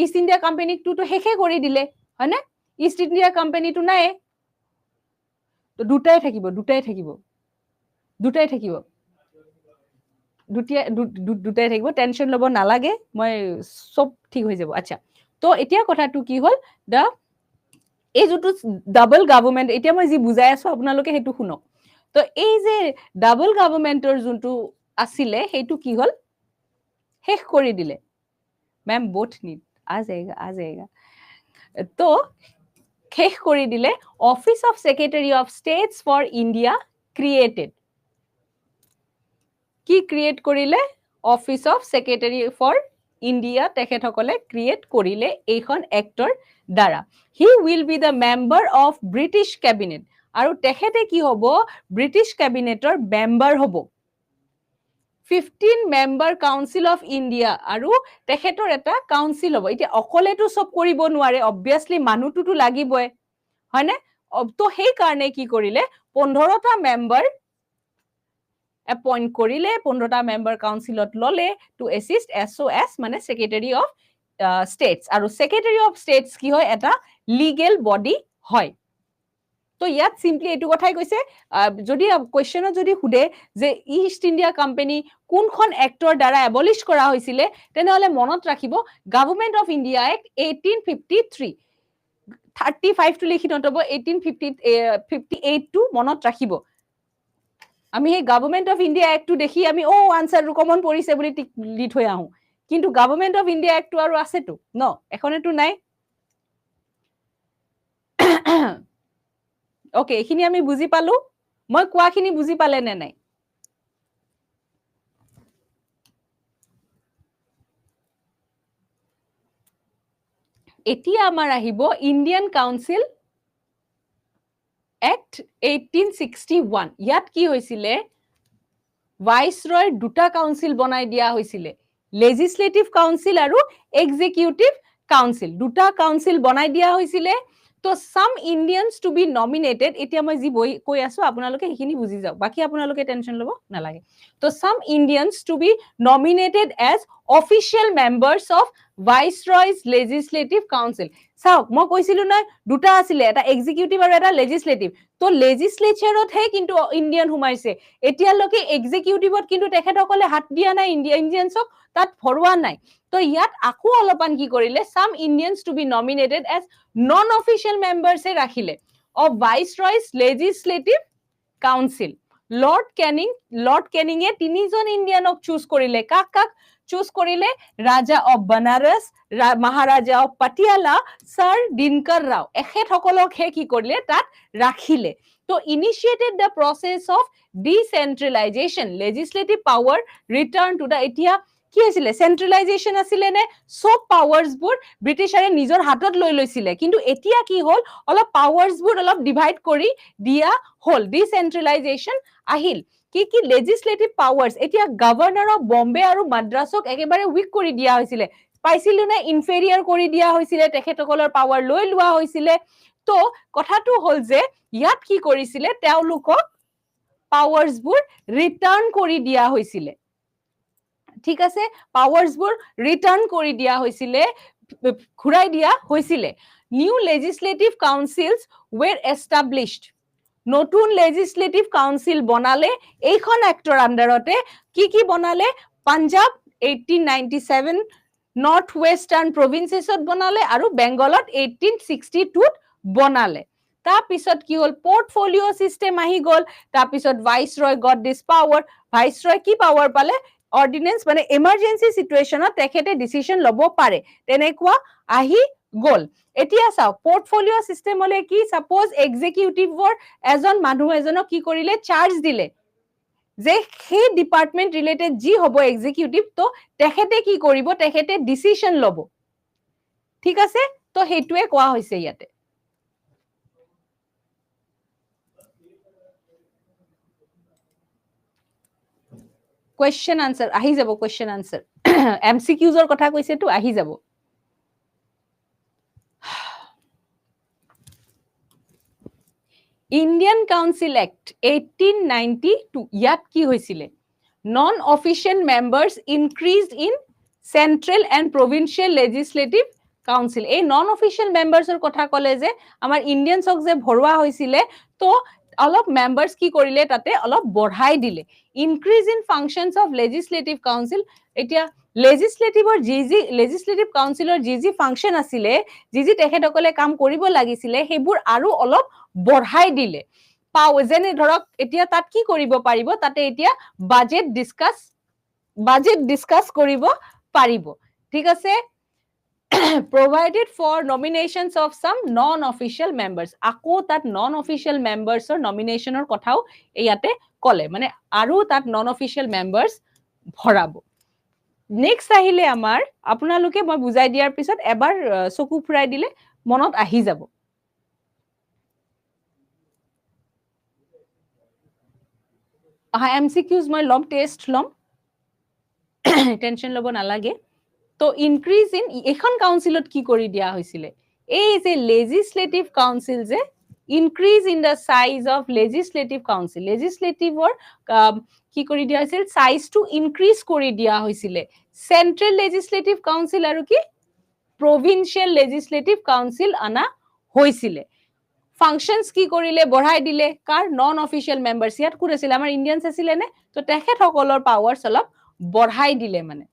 ইষ্ট ইণ্ডিয়া কোম্পানীকটো শেষে কৰি দিলে হয়নে ইষ্ট ইণ্ডিয়া কোম্পানীটো নাই দুটাই থাকিব দুটাই থাকিব দুটাই থাকিব দুটাই থাকিব টেনশন লব নালাগে মই সব ঠিক হৈ যাব আচ্ছা তো এতিয়া কথাটো কি হল দা এই যেটো ডাবল গভৰ্ণমেন্ট এতিয়া মই যি বুজাই আছো আপোনালোকে হেতু শুনক তো এই যে ডাবল গভৰ্ণমেন্টৰ যোনটো আছিলে হেতু কি হল শেষ কৰি দিলে मैम बोथ नीड आ जाएगा तो শেষ কৰি দিলে office of secretary of states for India created কি ক্ৰিয়েট কৰিলে office of secretary for India তেখেতসকলে ক্ৰিয়েট কৰিলে এইখন এক্টৰ দ্বাৰা he will be the member of British cabinet আৰু তেখেতে কি হ'ব ব্ৰিটিছ ক্যাবিনেটৰ মেম্বাৰ হ'ব 15 মেম্বাৰ কাউন্সিল অফ ইন্ডিয়া আৰু তেখেতৰ এটা কাউন্সিল হ'ব এতিয়া অকলেটো সব কৰিব নোৱাৰে অবভিয়াসলি মানুহটোটো লাগিবই হয়নে তো সেই কাৰণে কি কৰিলে 15টা মেম্বাৰ appoint কৰিলে 15টা মেম্বাৰ কাউন্সিলত ললে টু এসিস্ট SOS মানে সেক্ৰেটাৰি অফ স্টেটস আৰু সেক্রেটারি অফ স্টেটস কি হয় এটা লিগেল বডি হয় তো ইয়াত সিম্পলি এটু কথাই কৈছে যদি কোৱেশ্চনত যদি হুদে যে ইষ্ট ইণ্ডিয়া কোম্পানী কোনখন এক্টৰ দ্বাৰা এবলিশ কৰা হৈছিলে তেনেহলে মনত ৰাখিব গভৰ্ণমেন্ট অফ ইণ্ডিয়া এক্ট 1853 35 টু লিখি নতব 1858 টু মনত ৰাখিব আমি এই গভৰ্ণমেন্ট অফ ইণ্ডিয়া এক্টটো দেখি আমি ও আনসাৰ কমন পৰিছে বুলি দি থৈ আহো কিন্তু গভৰ্ণমেন্ট অফ ইণ্ডিয়া এক্টটো আৰু আছেতো ন এখনেতো নাই ওকে এখিনি আমি বুজি পালো মই কোৱাখিনি বুজি পালে নে নাই এতিয়া আমাৰ আহিব ইণ্ডিয়ান কাউন্সিল এক্ট 1861 ইয়াত কি হৈছিলে ভাইসৰয় দুটা কাউন্সিল বনাই দিয়া হৈছিলে লেজিসলেটিভ কাউন্সিল আৰু এক্সিকিউটিভ কাউন্সিল দুটা কাউন্সিল বনাই দিয়া হৈছিলে তো some Indians to be nominated এতিয়া মই জি বই কৈ আছো আপোনালোকে হেখিনি বুজি যাওক বাকি আপোনালোকে টেনশন লব না লাগে তো some Indians to be nominated as official members of viceroy's legislative council চাওক মই কৈছিলো না দুটা আছিল এটা এক্সিকিউটিভ আৰু এটা লেজিসলেটিভ তো লেজিসলেচাৰত হে কিন্তু ইন্ডিয়ান হুমাইছে এতিয়ালৈকে এক্সিকিউটিভত কিন্তু তেখেতসকলে হাত দিয়া নাই ইন্ডিয়ানসক তাত ভৰোৱা নাই তো ইয়াত আকো অলপমান কি কৰিলে some Indians to be nominated as non official members এ ৰাখিলে of viceroy's legislative council lord Canning এ তিনিজন ইন্ডিয়ানক চুজ কৰিলে কাক কাক চুজ কৰিলে raja of Banaras maharaja of Patiala sir Dinkar Rao এখেতসকলক হে কি কৰিলে তাত ৰাখিলে তো initiated the process of decentralisation legislative power return to the এতিয়া কি হৈছিলে সেন্ট্ৰেলাইজেশন আছিলে নে সব পাৱাৰ্স বোৰ ব্ৰিটিছাৰে নিজৰ হাতত লৈ লৈছিলে কিন্তু এতিয়া কি হল অলপ পাৱাৰ্স বোৰ অলপ ডিভাইড কৰি দিয়া হল ডিসেন্ট্ৰেলাইজেশন আহিল কি লেজিসলেটিভ পাৱাৰ্স এতিয়া গভৰ্ণৰ অফ বম্বে আৰু মাদ্ৰাছক একেবাৰে উইক কৰি দিয়া হৈছিলে পাইছিলো না ইনফেৰিয়াৰ কৰি দিয়া হৈছিলে তেখেতসকলৰ পাৱাৰ লৈ লোৱা হৈছিলে তো কথাটো হল যে ইয়াত কি কৰিছিলে তেওঁলোকক পাৱাৰ্স বোৰ ৰিটাৰ্ণ কৰি দিয়া হৈছিলে ঠিক আছে পাৱাৰ্স বোৰ ৰিটাৰ্ণ কৰি দিয়া হৈছিলে ঘুৰাই দিয়া হৈছিলে new legislative council's where established নতুন লেজিসলেটিভ কাউন্সিল বনালে এইখন এক্টৰ আন্ডাৰতে কি বনালে পাঞ্জাব 1897 নৰ্থ ওয়েস্টাৰ্ণ প্ৰভিন্সেছত বনালে আৰু বেংগলত 1862 বনালে তাৰ পিছত কি হল পোৰ্টফোলিও সিস্টেম আহি গল তাৰ পিছত ভাইসৰয় গট দিস পাৱাৰ ভাইসৰয় কি পাৱাৰ পালে অৰ্ডিনেন্স মানে এমাৰ্জেন্সি সিচুৱেশনত তেখেতে ডিসিশন লব পাৰে তেনেকুৱা আহি গল এতিয়া চাও পোৰ্টফোলিও সিস্টেমলে কি সাপোজ এক্সিকিউটিভৰ এজন মানুহ এজনক কি কৰিলে চাৰ্জ দিলে যে সেই ডিপাৰ্টমেন্ট ৰিলেটেড জি হব এক্সিকিউটিভ তো তেখেতে কি কৰিব তেখেতে ডিসিশন লব ঠিক আছে তো হেতুৱে কোৱা হৈছে ইয়াতে question answer আহি যাব question answer MCQs ৰ কথা কৈছে তো আহি যাব Indian Council Act 1892 ইয়াত কি হৈছিলে non official members increased in central and provincial legislative council এই non official members ৰ কথা কলে যে আমাৰ ইন্ডিয়ানছক যে ভৰোৱা হৈছিলে তো অলপ মেম্বাৰ্স কি কৰিলে তাতে অলপ বঢ়াই দিলে increase in functions of legislative council এতিয়া লেজিসলেটিভৰ লেজিসলেটিভ কাউন্সিলৰ জি ফাংশন আছিলে জি তেখেতসকলে কাম কৰিব লাগিছিলে হেবোৰ আৰু অলপ বঢ়াই দিলে পাও যেনে ধৰক এতিয়া তাত কি কৰিব পাৰিব তাতে এতিয়া বাজেট ডিসকাস কৰিব পাৰিব ঠিক আছে provided for nominations of some non-official members আকৌ তাত non-official members or nominationৰ কথাও ইয়াতে কলে মানে আৰু তাত non-official members ভৰাব নেক্সট আহিলে আমাৰ আপোনালোকে মই বুজাই দিয়াৰ পিছত এবাৰ চকু ফুৰাই দিলে মনত আহি যাব MCQs মই লম টেষ্ট লম টেনশন লব নালাগে তো ইনক্রিজ ইন এখন কাউন্সিলত কি কৰি দিয়া হৈছিলে এই যে লেজিসলেটিভ কাউন্সিল যে increase in the size of legislative council লেজিসলেটিভৰ কি কৰি দিয়া হৈছিল সাইজ টু ইনক্ৰিজ কৰি দিয়া হৈছিলে সেন্ট্ৰাল লেজিসলেটিভ কাউন্সিল আৰু কি provincial legislative council আনা হৈছিলে ফাংশনস কি কৰিলে বঢ়াই দিলে কাৰ নন অফিচিয়েল মেম্বাৰ্স ইয়াত কোন আছিল আমাৰ ইণ্ডিয়ানছ আছিলে নে তো তেখেতসকলৰ পাৱাৰছ অলপ বঢ়াই দিলে মানে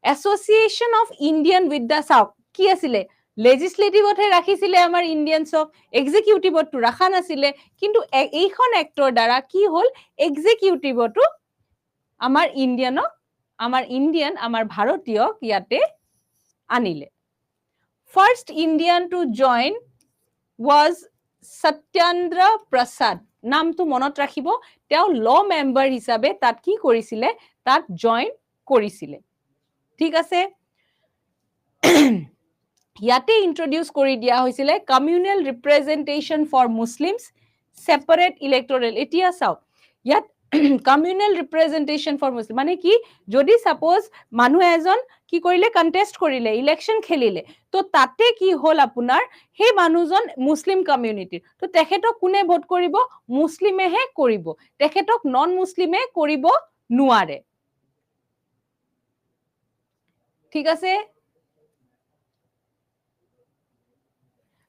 association of Indian with the south কি আছিলে লেজিসলেটিভতহে ৰাখিছিলে আমাৰ ইণ্ডিয়ানছক এক্সিকিউটিভতটো ৰাখা নাছিলে কিন্তু এইখন এক্টৰ দ্বাৰা কি হ'ল এক্সিকিউটিভতো আমাৰ ইণ্ডিয়ান আমাৰ ভাৰতীয়ক ইয়াতে আনিলে first Indian two join was Satyendra Prasad নামটো মনত ৰাখিব তেওঁ ল মেম্বাৰ হিচাপে তাত কি কৰিছিলে তাত জয়েন কৰিছিলে ঠিক আছে ইয়াতে ইন্ট্ৰোডিউস কৰি দিয়া হৈছিলে communal ৰিপ্ৰেজেন্টেশন for Muslims separate electoral এতিয়া চাও ইয়াত কমিউনেল ৰিপ্ৰেজেন্টেশন ফৰ মুসলিম মানে কি যদি সাপোজ মানুহ এজন কি কৰিলে কন্টেস্ট কৰিলে ইলেকশন খেলিলে তো তাতে কি হল আপোনাৰ হে মানুহজন মুসলিম কমিউনিটিৰ তো তেখেতক কোনে ভোট কৰিব মুসলিমেহে কৰিব তেখেতক নন মুসলিমে কৰিব নোৱাৰে ঠিক আছে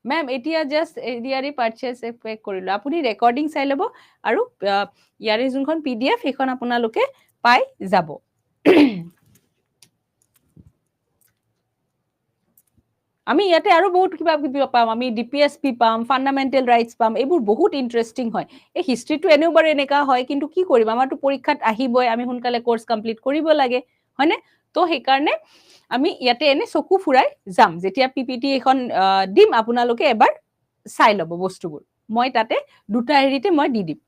মেম এতিয়া জাস্ট এডিআৰই পাৰচেজ পেক কৰিলো আপুনি ৰেকৰ্ডিং চাই লব আৰু ইয়াৰে যোনখন পিডিএফ এখন আপোনালোকে পাই যাব আমি ইয়াতে আৰু বহুত কিবা কিবি পাম আমি ডিপিএসপি পাম ফান্ডামেন্টাল ৰাইটস পাম এইবোৰ বহুত ইন্টাৰেস্টিং হয় এই হিষ্ট্ৰীটো এনেও বাৰু এনেকা হয় কিন্তু কি কৰিম আমাৰটো পৰীক্ষাত আহিবই আমি সোনকালে কোৰ্স কমপ্লিট কৰিব লাগে হয়নে তো সেই কাৰণে আমি ইয়াতে এনে চকু ফুৰাই যাম যেতিয়া পিপিটি এখন দিম আপোনালোকে এবাৰ চাই লব বস্তুবোৰ মই তাতে দুটা হেৰিতে মই দি দিম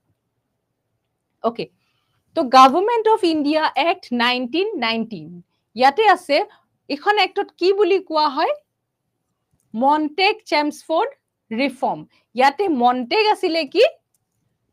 ওকে তো গভৰ্নমেন্ট অফ ইণ্ডিয়া এক্ট 1919 ইয়াতে আছে এখন এক্টত কি বুলি কোৱা হয় মন্টেগ চেমছফোৰ্ড ৰিফৰ্ম ইয়াতে মন্টেগ আছিলে কি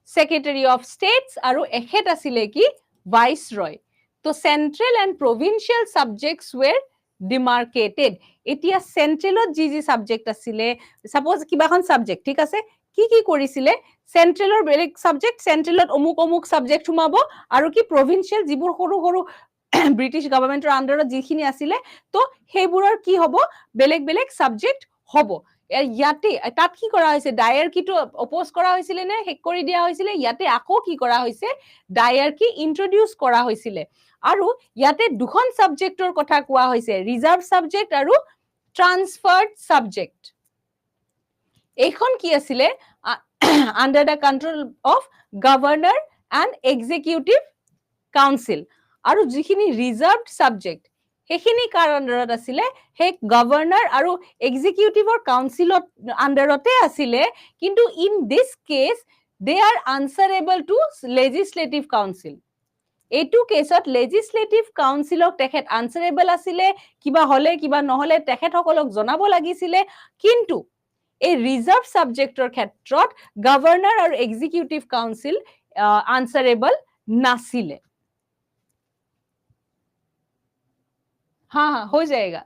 সেক্ৰেটাৰী অফ ষ্টেটছ আৰু এখেত আছিলে কি ভাইস ৰয় তো central and provincial subjects were demarcated এতিয়া সেন্ট্ৰেলত যি সাবজেক্ট আছিলে সাপোজ কিবাখন সাবজেক্ট ঠিক আছে কি কৰিছিলে সেন্ট্ৰেলৰ বেলেগ সাবজেক্ট সেন্ট্ৰেলত অমুক সাবজেক্ট সোমাব আৰু কি প্ৰভিন্সিয়েল যিবোৰ সৰু ব্ৰিটিছ গভৰ্নমেন্টৰ আন্ডাৰত যিখিনি আছিলে তো সেইবোৰৰ কি হ'ব বেলেগ সাবজেক্ট হ'ব ইয়াতে তাত কি কৰা হৈছে ডায়াৰকিটো অপোজ কৰা হৈছিলে নে হেক কৰি দিয়া হৈছিলে ইয়াতে আকৌ কি কৰা হৈছে ডায়াৰকি ইন্ট্ৰোডিউস কৰা হৈছিলে আৰু ইয়াতে দুখন সাবজেক্টৰ কথা কোৱা হৈছে ৰিজাৰ্ভ সাবজেক্ট আৰু ট্ৰান্সফাৰ্ড সাবজেক্ট এইখন কি আছিলে under the control of গভৰ্নৰ and executive council আৰু যিখিনি ৰিজাৰ্ভড সাবজেক্ট সেইখিনি কাৰ আন্ডাৰত আছিলে হে গভৰ্নৰ আৰু এক্সিকিউটিভৰ কাউন্সিলত আন্ডাৰতে আছিলে কিন্তু in this case they are answerable to legislative council এইটো কেছত লেজিসলেটিভ কাউন্সিলক তেখেত আনসাৰেবল আছিলে কিবা হলে কিবা নহলে তেখেতসকলক জনাব লাগিছিলে কিন্তু এই ৰিজাৰ্ভ সাবজেক্টৰ ক্ষেত্ৰত গভৰ্নৰ আৰু এক্সিকিউটিভ কাউন্সিল আনসাৰেবল নাছিলে हाँ हो जाएगा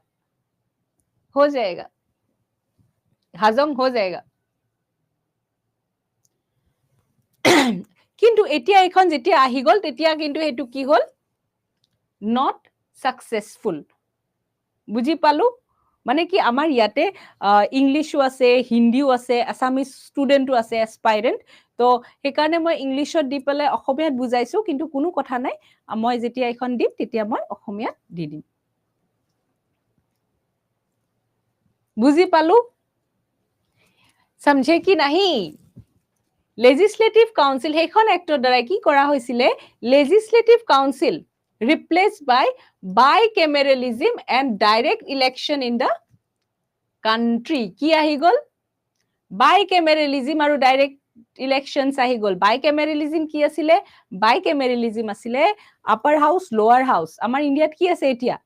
हजम हो जाएगा কিন্তু এতিয়া এখন যেতিয়া আহি গল তেতিয়া কিন্তু এটো কি হল নট সাকসেসফুল বুজি পালো মানে কি আমাৰ ইয়াতে ইংলিশও আছে হিন্দীও আছে আসামিজ ষ্টুডেন্টও আছে এসপাইৰেন্ট তো সেই কাৰণে মই ইংলিশত দি পেলে অসমীয়াত বুজাইছো কিন্তু কোনো কথা নাই মই যেতিয়া এখন দিম তেতিয়া মই অসমীয়াত দি দিম বুজি পালো समझे कि नहीं लेजिस्लेटिव काउंसिल हेखन एक्टर द्वारा की करा হৈছিলে legislative council replaced by bicameralism and direct election in the country কি আহি গল bicameralism আৰু direct elections আহি গল bicameralism কি আছিলে bicameralism আছিলে upper house lower house আমাৰ ইন্ডিয়াত কি আছে এতিয়া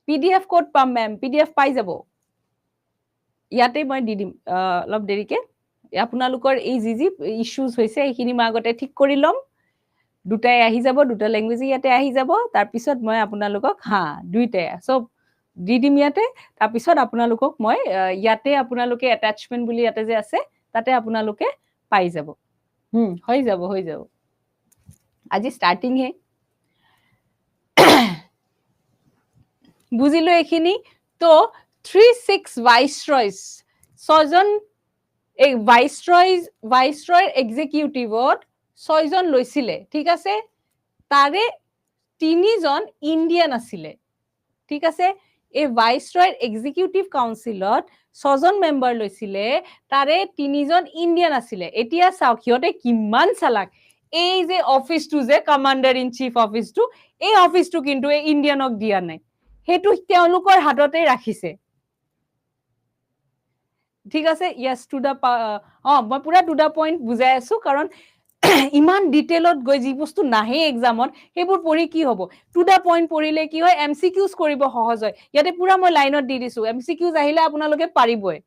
পিডিএফ কোড পাম মেম পিডিএফ পাই যাব ইয়াতে মই দি দিম অলপ দেৰিকে আপোনালোকৰ এই যি ইস্যুজ হৈছে এইখিনি মই আগতে ঠিক কৰি লম দুটাই আহি যাব দুটা ল্যাঙ্গুৱেজ ইয়াতে আহি যাব তাৰ পিছত মই আপোনালোকক দুইটাই সব দি দিম ইয়াতে তাৰ পিছত আপোনালোকক মই ইয়াতে আপোনালোকে অ্যাটাচমেন্ট বুলি ইয়াতে যে আছে তাতে আপোনালোকে পাই যাব হৈ যাব আজি স্টার্টিং হে বুজিলো এইখিনি তো 36 ভাইসরয়স ছজন এই ভাইসৰয়ৰ এক্সিকিউটিভত 6 জন লৈছিলে, ঠিক আছে, তাৰে 3 জন ইণ্ডিয়ান আছিলে, ঠিক আছে। এই ভাইসৰয়ৰ এক্সিকিউটিভ কাউন্সিলত 6 জন মেম্বাৰ লৈছিলে, তাৰে 3 জন ইণ্ডিয়ান আছিলে। এতিয়া চাওক সিহঁতে কিমান চালাক, এই যে অফিসটো যে কমান্ডাৰ ইন চিফ অফিসটো, এই অফিসটো কিন্তু এই ইণ্ডিয়ানক দিয়া নাই, সেইটো তেওঁলোকৰ হাততে ৰাখিছে, ঠিক আছে। ইয়েস টু দা মই পুৰা টু দা পইণ্ট বুজাই আছো, কাৰণ ইমান ডিটেইলত গৈ যি বস্তু নাহে এক্সামত সেইবোৰ পঢ়ি কি হ'ব, টু দা পইণ্ট পঢ়িলে কি হয়, এমচিকিউজ কৰিব সহজ হয়। ইয়াতে পুৰা মই লাইনত দি দিছো, এমচিকিউজ আহিলে আপোনালোকে পাৰিবই।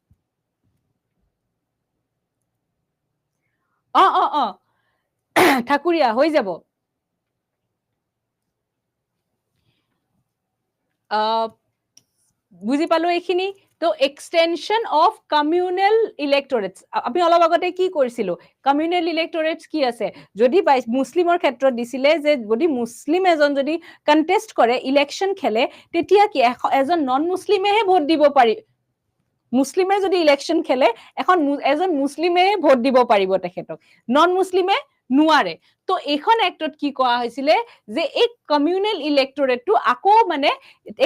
ঠাকুৰীয়া হৈ যাব। বুজি পালো এইখিনি। তো এক্সটেনশন অফ কমিউনেল ইলেক্টৰেটস, আমি অলপ আগতে কি কৰিছিলো, কমিউনেল ইলেক্টৰেটস কি আছে, যদি মুছলিমৰ ক্ষেত্ৰত দিছিলে যে যদি মুছলিম এজন যদি কণ্টেষ্ট কৰে, ইলেকশ্যন খেলে, তেতিয়া কি এজন নন মুছলিমেহে ভোট দিব পাৰি, মুছলিমে যদি ইলেকশ্যন খেলে এজন মুছলিমেহে ভোট দিব পাৰিব তেখেতক, নন মুছলিমে নোৱাৰে। তো এইখন এক্টত কি কোৱা হৈছিলে যে এই কমিউনেল ইলেক্টৰেটটো আকৌ মানে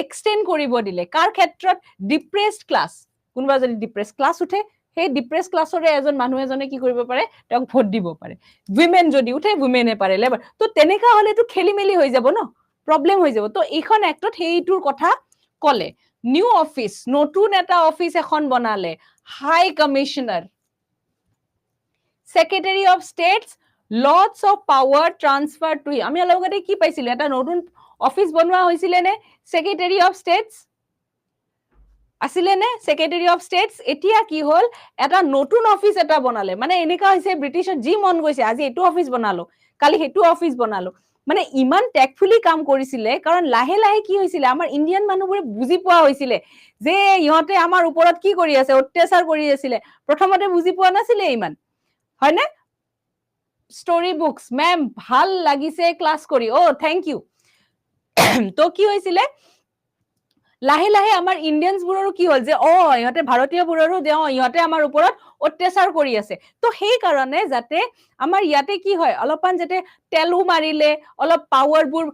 এক্সটেন্ড কৰিব দিলে, কাৰ ক্ষেত্ৰত, ডিপ্ৰেছড ক্লাছ, কোনোবা যদি ডিপ্ৰেছ ক্লাছ উঠে, সেই ডিপ্ৰেছ ক্লাছৰে এজন মানুহ এজনে কি কৰিব পাৰে, তেওঁক ভোট দিব পাৰে। উইমেন যদি উঠে উইমেনে পাৰে, লেবাৰ। তো তেনেকা হলেতো খেলি মেলি হৈ যাব ন, প্ৰব্লেম হৈ যাব। তো এইখন এক্টত সেইটোৰ কথা কলে। নিউ অফিস, নতুন এটা অফিস এখন বনালে, high commissioner, secretary of states, lots of power transfer to him. আমি অলপতে কি পাইছিলো, এটা নতুন অফিস বনোৱা হৈছিলে নে, সেক্রেটারি অফ স্টেটস আছিলে নে, সেক্রেটারি অফ স্টেটস। এতিয়া কি হল, এটা নতুন অফিস এটা বনালে, মানে এনেকা হৈছে ব্ৰিটিছত যি মন গৈছে, আজি এইটো অফিস বনালো, কালি সেইটো অফিস বনালো, মানে ইমান টেকফুলি কাম কৰিছিলে। কাৰণ লাহে লাহে কি হৈছিলে, আমাৰ ইণ্ডিয়ান মানুহবোৰে বুজি পোৱা হৈছিলে যে ইহঁতে আমাৰ ওপৰত কি কৰি আছে, অত্যাচাৰ কৰি আছিলে। প্ৰথমতে বুজি পোৱা নাছিলে ইমান, হয়নে? ষ্টৰী বুকস, মেম ভাল লাগিছে ক্লাছ কৰি, থেংক ইউ। তো কি হৈছিলে, লাহে লাহে আমাৰ ইণ্ডিয়ানছ বোৰৰো কি হ'ল যে ইহঁতে ভাৰতীয় বোৰৰো যে ইহঁতে আমাৰ ওপৰত অত্যাচাৰ কৰি আছে। তো সেই কাৰণে যাতে আমাৰ ইয়াতে কি হয়, অলপমান যাতে তেলো মাৰিলে, অলপ পাৱাৰবোৰ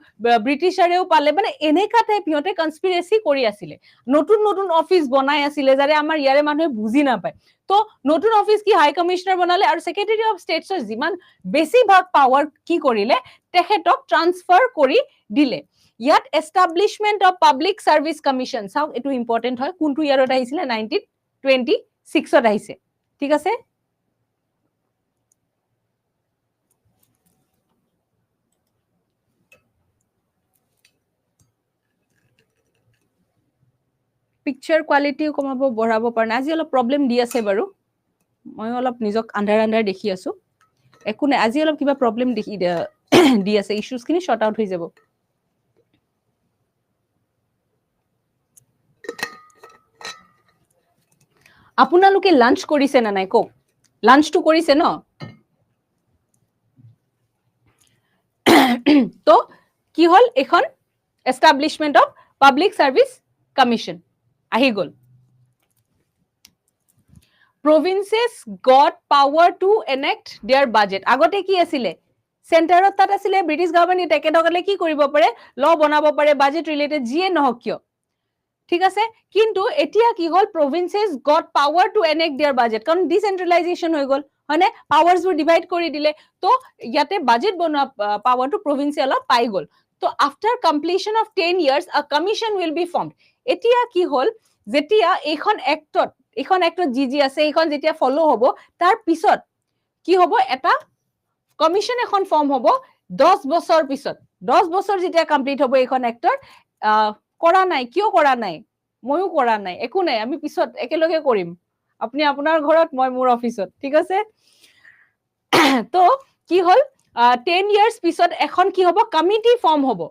ব্ৰিটিছাৰেও পালে, মানে এনেকা টাইপ সিহঁতে কনস্পিৰেচি কৰি আছিলে। নতুন নতুন অফিস বনাই আছিলে যাতে আমাৰ ইয়াৰে মানুহে বুজি নাপায়। তো নতুন অফিস কি হাই কমিশনাৰ বনালে, আৰু সেক্ৰেটাৰি অফ স্টেটছৰ যিমান বেছিভাগ পাৱাৰ কি কৰিলে, তেখেতক ট্ৰান্সফাৰ কৰি দিলে। ইয়াত establishment of public service commission, চাওক এইটো ইম্পৰ্টেন্ট হয়, কোনটো ইয়াৰত আহিছিলে, 1926ত আহিছে, ঠিক আছে। পিকচাৰ কোৱালিটিও কমাব বঢ়াব পৰা নাই, আজি অলপ প্ৰব্লেম দি আছে বাৰু, মই অলপ নিজক আন্ধাৰ আন্ধাৰ দেখি আছো, একো নাই, আজি অলপ কিবা প্ৰব্লেম দি আছে, ইছ্যুজখিনি শৰ্ট আউট হৈ যাব। আপোনালোকে লাঞ্চ কৰিছে না নাই কওক, লাঞ্চটো কৰিছে ন? তো কি হল, এখন establishment of public service commission আহি গল। provinces got power to enact their budget. আগতে কি আছিলে, চেণ্টাৰত তাত আছিলে ব্ৰিটিছ গভৰ্ণমেণ্ট, তেখেতসকলে কি কৰিব পাৰে, ল বনাব পাৰে, বাজেট ৰিলেটেড যিয়ে নহওক কিয়, ঠিক আছে। কিন্তু এতিয়া কি হল, provinces got power to enact their budget, কাৰণ ডিচেন্ট্ৰেলাইজেশ্যন হৈ গল, হয়নে, পাৱাৰ্ছবোৰ ডিভাইড কৰি দিলে। তো ইয়াতে বাজেট বনোৱা পাৱাৰটো প্ৰভিন্সিয়েলত পাই গল। তো after completion of 10 years a commission will be formed. এতিয়া কি হল, যেতিয়া এইখন এক্টত যি আছে এইখন যেতিয়া ফলো হ'ব, তাৰ পিছত কি হ'ব, এটা কমিশন এখন ফৰ্ম হ'ব 10 বছৰ পিছত। 10 বছৰ যেতিয়া কমপ্লিট হ'ব এইখন এক্টৰ, কৰা নাই, কিয় কৰা নাই, ময়ো কৰা নাই, একো নাই, আমি পিছত একেলগে কৰিম, আপুনি আপোনাৰ ঘৰত, মই মোৰ অফিসত, ঠিক আছে। তো কি হল, 10 years পিছত এখন কি হ'ব, কমিটি ফৰ্ম হ'ব,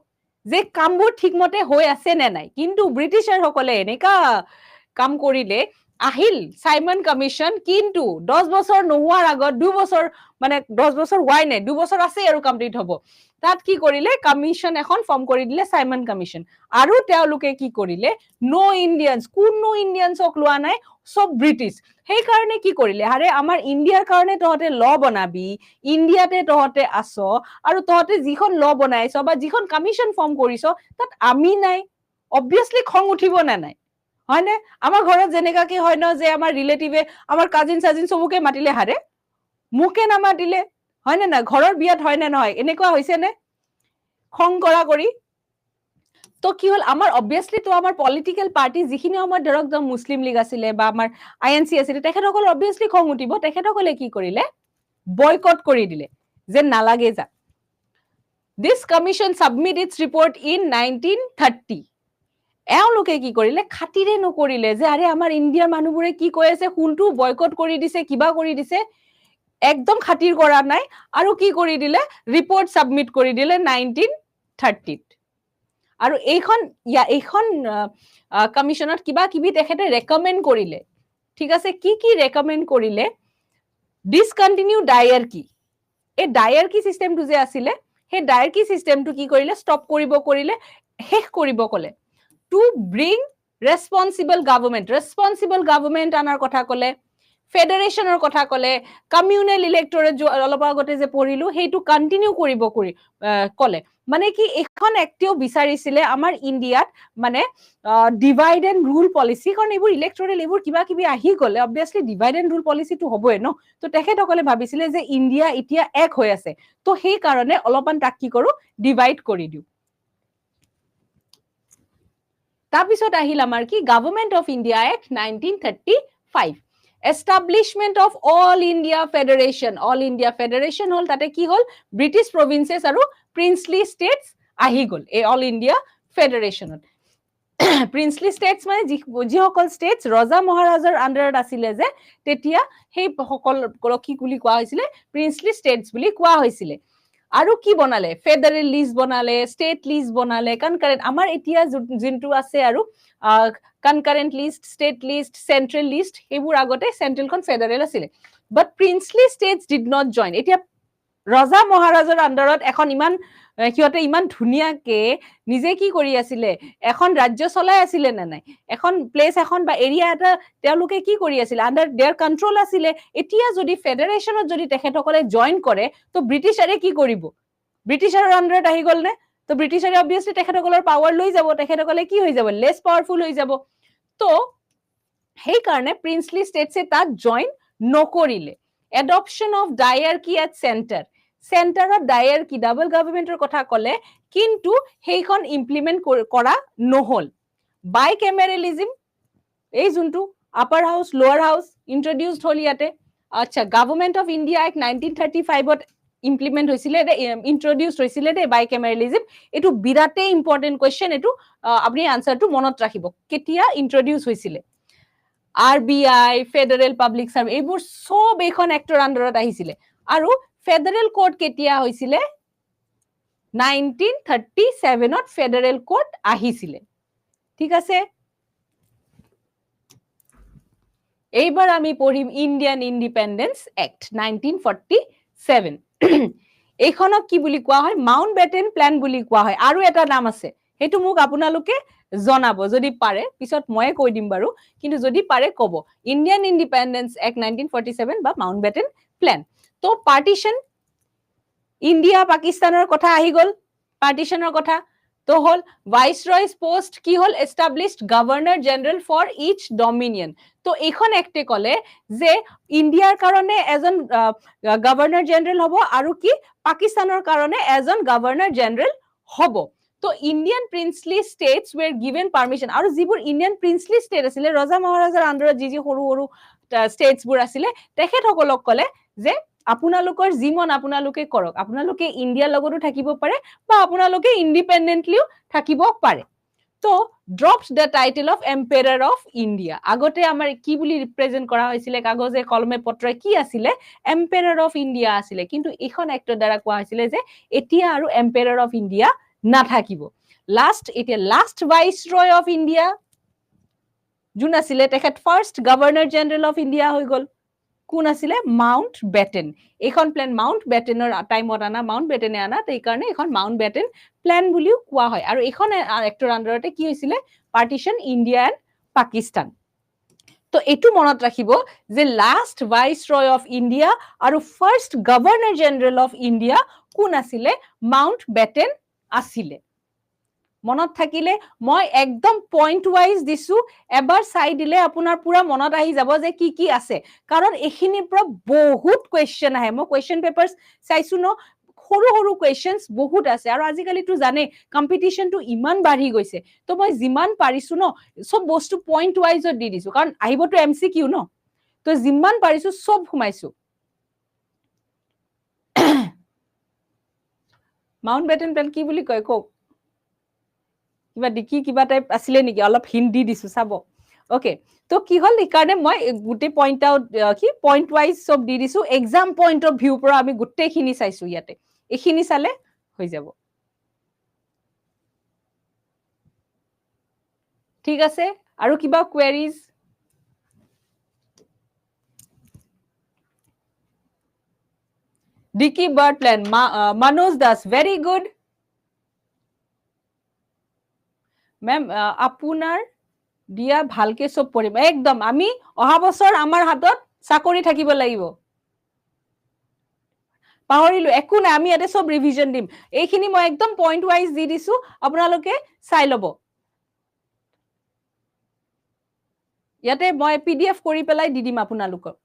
যে কামবোৰ ঠিকমতে হৈ আছে নে নাই। কিন্তু ব্ৰিটিছাৰ সকলে এনেকা কাম কৰিলে আহিল সাইমন কমিশন, কিন্তু 10 বছৰ নোহোৱাৰ আগত 2 বছৰ মানে 10 বছৰ হোৱাই নাই, 2 বছৰ আছে আৰু কমপ্লিট হ'ব, তাত কি কৰিলে কমিশন এখন ফৰ্ম কৰি দিলে সাইমন কমিশন, আৰু তেওঁলোকে কি কৰিলে নো ইণ্ডিয়ানছ, কোনো ইণ্ডিয়ানছক লোৱা নাই, সব ব্ৰিটিছ। সেই কাৰণে কি কৰিলে, আৰে আমাৰ ইণ্ডিয়াৰ কাৰণে তহঁতে ল বনাবি, ইণ্ডিয়াতে তহঁতে আছ, আৰু তহঁতে যিখন ল বনাইছ বা যিখন কমিশন ফৰ্ম কৰিছ তাত আমি নাই, অবভিয়াছলি খং উঠিব না নাই, হয় নে? আমাৰ ঘৰত যেনেকাকে হয় ন যে আমাৰ ৰিলেটিভে আমাৰ কাজিন সাজিন সবকে মাতিলে, হাৰে মোকে নামাতিলে, হয় নে না? ঘৰৰ বিয়াত হয় নে নহয়, এনেকুৱা হৈছে নে খং কৰা কৰি? তো কি হল, আমাৰ অবভিয়াছলি তো আমাৰ পলিটিক্যাল পাৰ্টি যিখিনি সময়ত ধৰক মুছলিম লীগ আছিলে বা আমাৰ INC আছিলে, তেখেতসকল অবভিয়াছলি খং উঠিব, তেখেতসকলে কি কৰিলে বয়কট কৰি দিলে যে নালাগে যা। This commission submit its report in 1930. এওঁলোকে কি কৰিলে খাতিৰে নকৰিলে যে আৰে আমাৰ ইণ্ডিয়াৰ মানুহবোৰে কি কৈ আছে, কোনটো বয়কট কৰি দিছে, কিবা কৰি দিছে, একদম খাতিৰ কৰা নাই, আৰু কি কৰি দিলে ৰিপৰ্ট সাবমিট কৰি দিলে 1930। আৰু এইখন কমিশনত কিবা কিবি তেখেতে ৰেকমেণ্ড কৰিলে, ঠিক আছে? কি কি ৰেকমেণ্ড কৰিলে, ডিসকণ্টিনিউ ডায়াৰকি, এই ডায়াৰকি চিষ্টেমটো যে আছিলে, সেই ডায়াৰকি চিষ্টেমটো কি কৰিলে ষ্টপ কৰিব কৰিলে, শেষ কৰিব ক'লে। টু ব্ৰিং ৰেছপন্সিবল গভৰ্ণমেণ্ট আনাৰ কথা ক'লে, ফেডাৰেশ্যনৰ কথা ক'লে, কমিউনেল ইলেক্টৰেট অলপ আগতে যে পঢ়িলো সেইটো কণ্টিনিউ কৰিব ক'লে। মানে কি এখন এক্টেও বিচাৰিছিলে আমাৰ ইণ্ডিয়াত মানে ডিভাইড এণ্ড ৰুল পলিচি, কাৰণ এইবোৰ ইলেক্টৰেল এইবোৰ কিবা কিবি আহি গ'লে অবভিয়াছলি ডিভাইড এণ্ড ৰুল পলিচিটো হ'বই ন। তো তেখেতসকলে ভাবিছিলে যে ইণ্ডিয়া এতিয়া এক হৈ আছে, তো সেই কাৰণে অলপমান তাক কি কৰো ডিভাইড কৰি দিওঁ। তাৰপিছত আহিল আমাৰ কি government of India act 1935, establishment of all India federation. All India federation হ'ল, তাতে কি হ'ল ব্ৰিটিছ প্ৰভিন্সেছ আৰু প্ৰিন্সলি ষ্টেটছ আহি গ'ল এই অল ইণ্ডিয়া ফেডাৰেশ্যনত। প্ৰিন্সলি ষ্টেটছ মানে যিসকল ষ্টেটছ ৰজা মহাৰাজাৰ আণ্ডাৰত আছিলে যে, তেতিয়া সেই সকলক কি বুলি কোৱা হৈছিলে প্ৰিন্সলি ষ্টেটছ বুলি কোৱা হৈছিলে। আৰু কি বনালে, ফেডাৰেল লিষ্ট বনালে, ষ্টেট লিষ্ট বনালে, কনকাৰেণ্ট আমাৰ এতিয়া যোনটো আছে আৰু concurrent list, state list, central list, সেইবোৰ আগতে চেন্ট্ৰেলখন ফেডাৰেল আছিলে, but princely states did not join. এতিয়া ৰজা মহাৰাজাৰ আণ্ডাৰত এখন সিহঁতে ইমান ধুনীয়াকে নিজে কি কৰি আছিলে, এখন ৰাজ্য চলাই আছিলে নে নাই, এখন প্লেচ এখন বা এৰিয়া এটা তেওঁলোকে কি কৰি আছিলে, আণ্ডাৰ দেয়াৰ কণ্ট্ৰল আছিলে। এতিয়া যদি ফেডাৰেশ্যনত যদি তেখেতসকলে জইন কৰে, তো ব্ৰিটিছাৰে কি কৰিব, ব্ৰিটিছাৰৰ আণ্ডাৰত আহি গ'ল নে, তো ব্ৰিটিছাৰে অবভিয়াছলি তেখেতসকলৰ পাৱাৰ লৈ যাব, তেখেতসকলে কি হৈ যাব লেছ পাৱাৰফুল হৈ যাব। তো সেইকাৰণে প্ৰিন্সলি ষ্টেটছে তাত জইন নকৰিলে। এডপশ্যন অফ ডায়াৰকি এট চেণ্টাৰ, চেণ্টাৰত ডায়াৰকি ডাবল গভৰ্ণমেণ্টৰ কথা ক'লে, কিন্তু সেইখন ইমপ্লিমেণ্ট কৰা নহ'ল। বাই কেমেৰেলিজিম, এই যোনটো upper house lower house introduced হ'ল ইয়াতে। আচ্ছা, গভৰ্ণমেণ্ট অফ ইণ্ডিয়া এক্ট 1935ত ইমপ্লিমেণ্ট হৈছিলে, ইন্ট্ৰডিউচ হৈছিলে দেই বাই কেমেৰেলিজিম। এইটো বিৰাটেই ইম্পৰ্টেণ্ট কুৱেশ্যন, এইটো আপুনি আনচাৰটো মনত ৰাখিব, কেতিয়া ইন্ট্ৰডিউচ হৈছিলে। RBI, ফেডাৰেল পাব্লিক চাৰ্ভিচ, এইবোৰ চব এইখন এক্টৰ আণ্ডাৰত আহিছিলে। আৰু ফেডাৰেল কোৰ্ট কেতিয়া হৈছিলে, 1937ত ফেডাৰেল কোৰ্ট আহিছিলে, ঠিক আছে। এইবাৰ আমি পঢ়িম ইণ্ডিয়ান ইণ্ডিপেণ্ডেন্স এক্ট 1947। এইখনক কি বুলি কোৱা হয়, মাউণ্ট বেটেন প্লেন বুলি কোৱা হয়। আৰু এটা নাম আছে, সেইটো মোক আপোনালোকে জনাব যদি পাৰে, পিছত ময়ে কৈ দিম বাৰু, কিন্তু যদি পাৰে ক'ব। ইণ্ডিয়ান ইণ্ডিপেণ্ডেন্স এক্ট 1947 বা মাউণ্ট বেটেন প্লেন। তো পাৰ্টিশ্যন, ইণ্ডিয়া পাকিস্তানৰ কথা আহি গ'ল, পাৰ্টিশ্যনৰ কথা। তো হ'ল ভাইচৰয়ছ পোষ্ট কি হ'ল, established governor general for each dominion. তো এইখন এক্টে ক'লে যে ইণ্ডিয়াৰ কাৰণে এজন গভৰ্ণৰ জেনেৰেল হ'ব, আৰু কি পাকিস্তানৰ কাৰণে এজন গভৰ্ণৰ জেনেৰেল হ'ব। তো Indian princely states were given permission, আৰু যিবোৰ ইণ্ডিয়ান প্ৰিন্সলি ষ্টেট আছিলে, ৰজা মহাৰাজাৰ আণ্ডাৰত যি সৰু সৰু ষ্টেটছবোৰ আছিলে, তেখেতসকলক ক'লে যে আপোনালোকৰ যি মন আপোনালোকে কৰক, আপোনালোকে ইণ্ডিয়াৰ লগতো থাকিব পাৰে বা আপোনালোকে ইণ্ডিপেণ্ডেণ্টলিও থাকিব পাৰে। তো dropped the title of emperor of India. আগতে আমাৰ কি বুলি ৰিপ্ৰেজেণ্ট কৰা হৈছিলে, কাগজে কলমে পত্ৰই কি আছিলে, এম্পেৰাৰ অফ ইণ্ডিয়া আছিলে। কিন্তু এইখন এক্টৰ দ্বাৰা কোৱা হৈছিলে যে এতিয়া আৰু এম্পেৰাৰ অফ ইণ্ডিয়া নাথাকিব। এতিয়া লাষ্ট ভাইচৰয় অফ ইণ্ডিয়া যোন আছিলে তেখেত first governor general of India হৈ গ'ল কোন আছিলে মাউণ্ট বেটেন এইখন প্লেন মাউণ্ট বেটেনৰ টাইমত আনা মাউণ্ট বেটেনে আনা সেইকাৰণে এইখন মাউণ্ট বেটেন প্লেন বুলিও কোৱা হয় আৰু এইখন এক্টৰ আণ্ডাৰতে কি হৈছিলে পাৰ্টিশ্যন ইণ্ডিয়া এণ্ড পাকিস্তান তো এইটো মনত ৰাখিব যে last viceroy of India আৰু first governor general of India কোন আছিলে মাউণ্ট বেটেন আছিলে মনত থাকিলে মই একদম পইণ্ট ওয়াইজ দিছো এবাৰ চাই দিলে আপোনাৰ পুৰা মনত আহি যাব যে কি আছে কাৰণ এইখিনিৰ পৰা বহুত কোৱেশ্চন আহে মই কোৱেশ্চন পেপাৰ্স চাইছো ন সৰু সৰু কোৱেশ্চনস বহুত আছে আৰু আজিকালিতো জানে কম্পিটিশনটো ইমান বাঢ়ি গৈছে তো মই যিমান পাৰিছো ন সব বস্তু পইণ্ট ওয়াইজত দি দিছো কাৰণ আহিবতো এমসিকিউ ন তো যিমান পাৰিছো সব ঘুমাইছো মাউণ্ট বেটেন প্লেন কি বুলি কয় কক কিবা দেখি কিবা টাইপ আছিলে নেকি অলপ হিন্ট দি দিছো চাব ওকে তো কি হল এইকাৰণে মই গুটে পইণ্ট আউট কি পইণ্ট ওয়াইজ সব দি দিছো এক্সাম পইণ্ট অফ ভিউ পৰা আমি গুটেখিনি চাইছো ইয়াতে এইখিনি চালে হৈ যাব ঠিক আছে আৰু কিবা কোৱেৰিজ ডিকি বাৰ্ড প্লেন Manoj Das very good ma'am আপোনাৰ দিয়া ভালকে সব পঢ়িম একদম আমি অহা বছৰ আমাৰ হাতত চাকৰি থাকিব লাগিব পাহৰিলো একো নাই আমি ইয়াতে সব ৰিভিজন দিম এইখিনি মই একদম পইণ্ট ওয়াইজ দি দিছো আপোনালোকে চাই ল'ব ইয়াতে মই পিডিএফ কৰি পেলাই দি দিম আপোনালোকক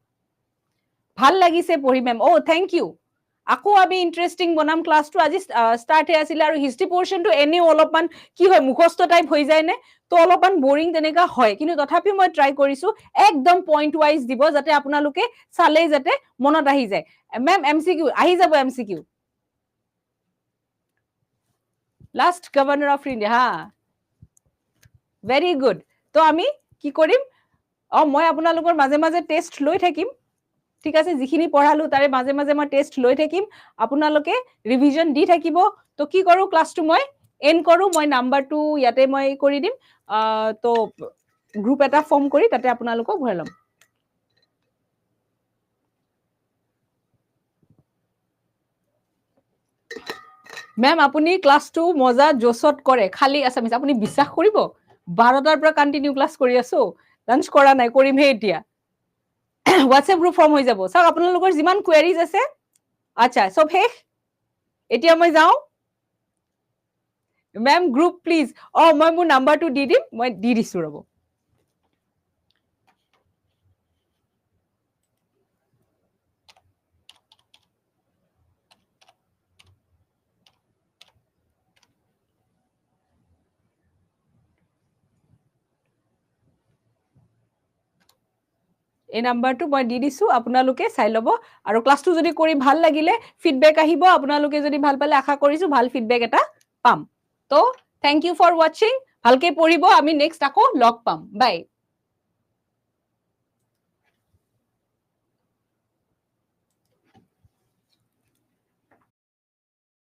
ভাল লাগিছে পঢ়ি মেম থেংক ইউ আকৌ আমি ইন্টাৰেষ্টিং বনাম ক্লাছটো আজি ষ্টাৰ্ট হৈ আছিল আৰু হিষ্ট্ৰী পৰ্শনটো এনেও অলপমান কি হয় মুখস্থ টাইপ হৈ যায় নে তো অলপমান বোৰিং তেনেকা হয় কিন্তু তথাপি মই ট্ৰাই কৰিছো একদম পইণ্ট ওয়াইজ দিব যাতে আপোনালোকে চালেই যাতে মনত আহি যায় মেম এমসিকিউ আহি যাব MCQ last governor of India হা ভেৰি গুড তো আমি কি কৰিম মই আপোনালোকৰ মাজে মাজে টেষ্ট লৈ থাকিম ঠিক আছে যিখিনি পঢ়ালো তাৰে মাজে মাজে মই টেষ্ট লৈ থাকিম আপোনালোকে ৰিভিজন দি থাকিব তো কি কৰো ক্লাছটো মই এন্ড কৰো মই নাম্বাৰটো ইয়াতে মই কৰি দিম তো গ্ৰুপ এটা ফৰ্ম কৰি তাতে আপোনালোকক ভৰাই ল'ম মেম আপুনি ক্লাছটো মজা জোছত কৰে খালি আছামিজ আপুনি বিশ্বাস কৰিব 12টাৰ পৰা কন্টিনিউ ক্লাছ কৰি আছো লাঞ্চ কৰা নাই কৰিমহে এতিয়া হোৱাটসএপ গ্ৰুপ ফৰ্ম হৈ যাব চাওক আপোনালোকৰ যিমান কোৱেৰিজ আছে আচ্ছা সব শেষ এতিয়া মই যাওঁ মেম গ্ৰুপ প্লিজ মই মোৰ নাম্বাৰটো দি দিম মই দি দিছো ৰ'ব এই নাম্বাৰটো মই দি দিছো আপোনালোকে চাই ল'ব আৰু ক্লাছটো যদি কৰি ভাল লাগিলে ফিডবেক আহিব আপোনালোকে যদি ভাল পালে আশা কৰিছো ভাল ফিডবেক এটা পাম তো থ্যাংক ইউ ফৰ ওয়াচিং ভালকে পঢ়িব আমি নেক্সট আকৌ লগ পাম বাই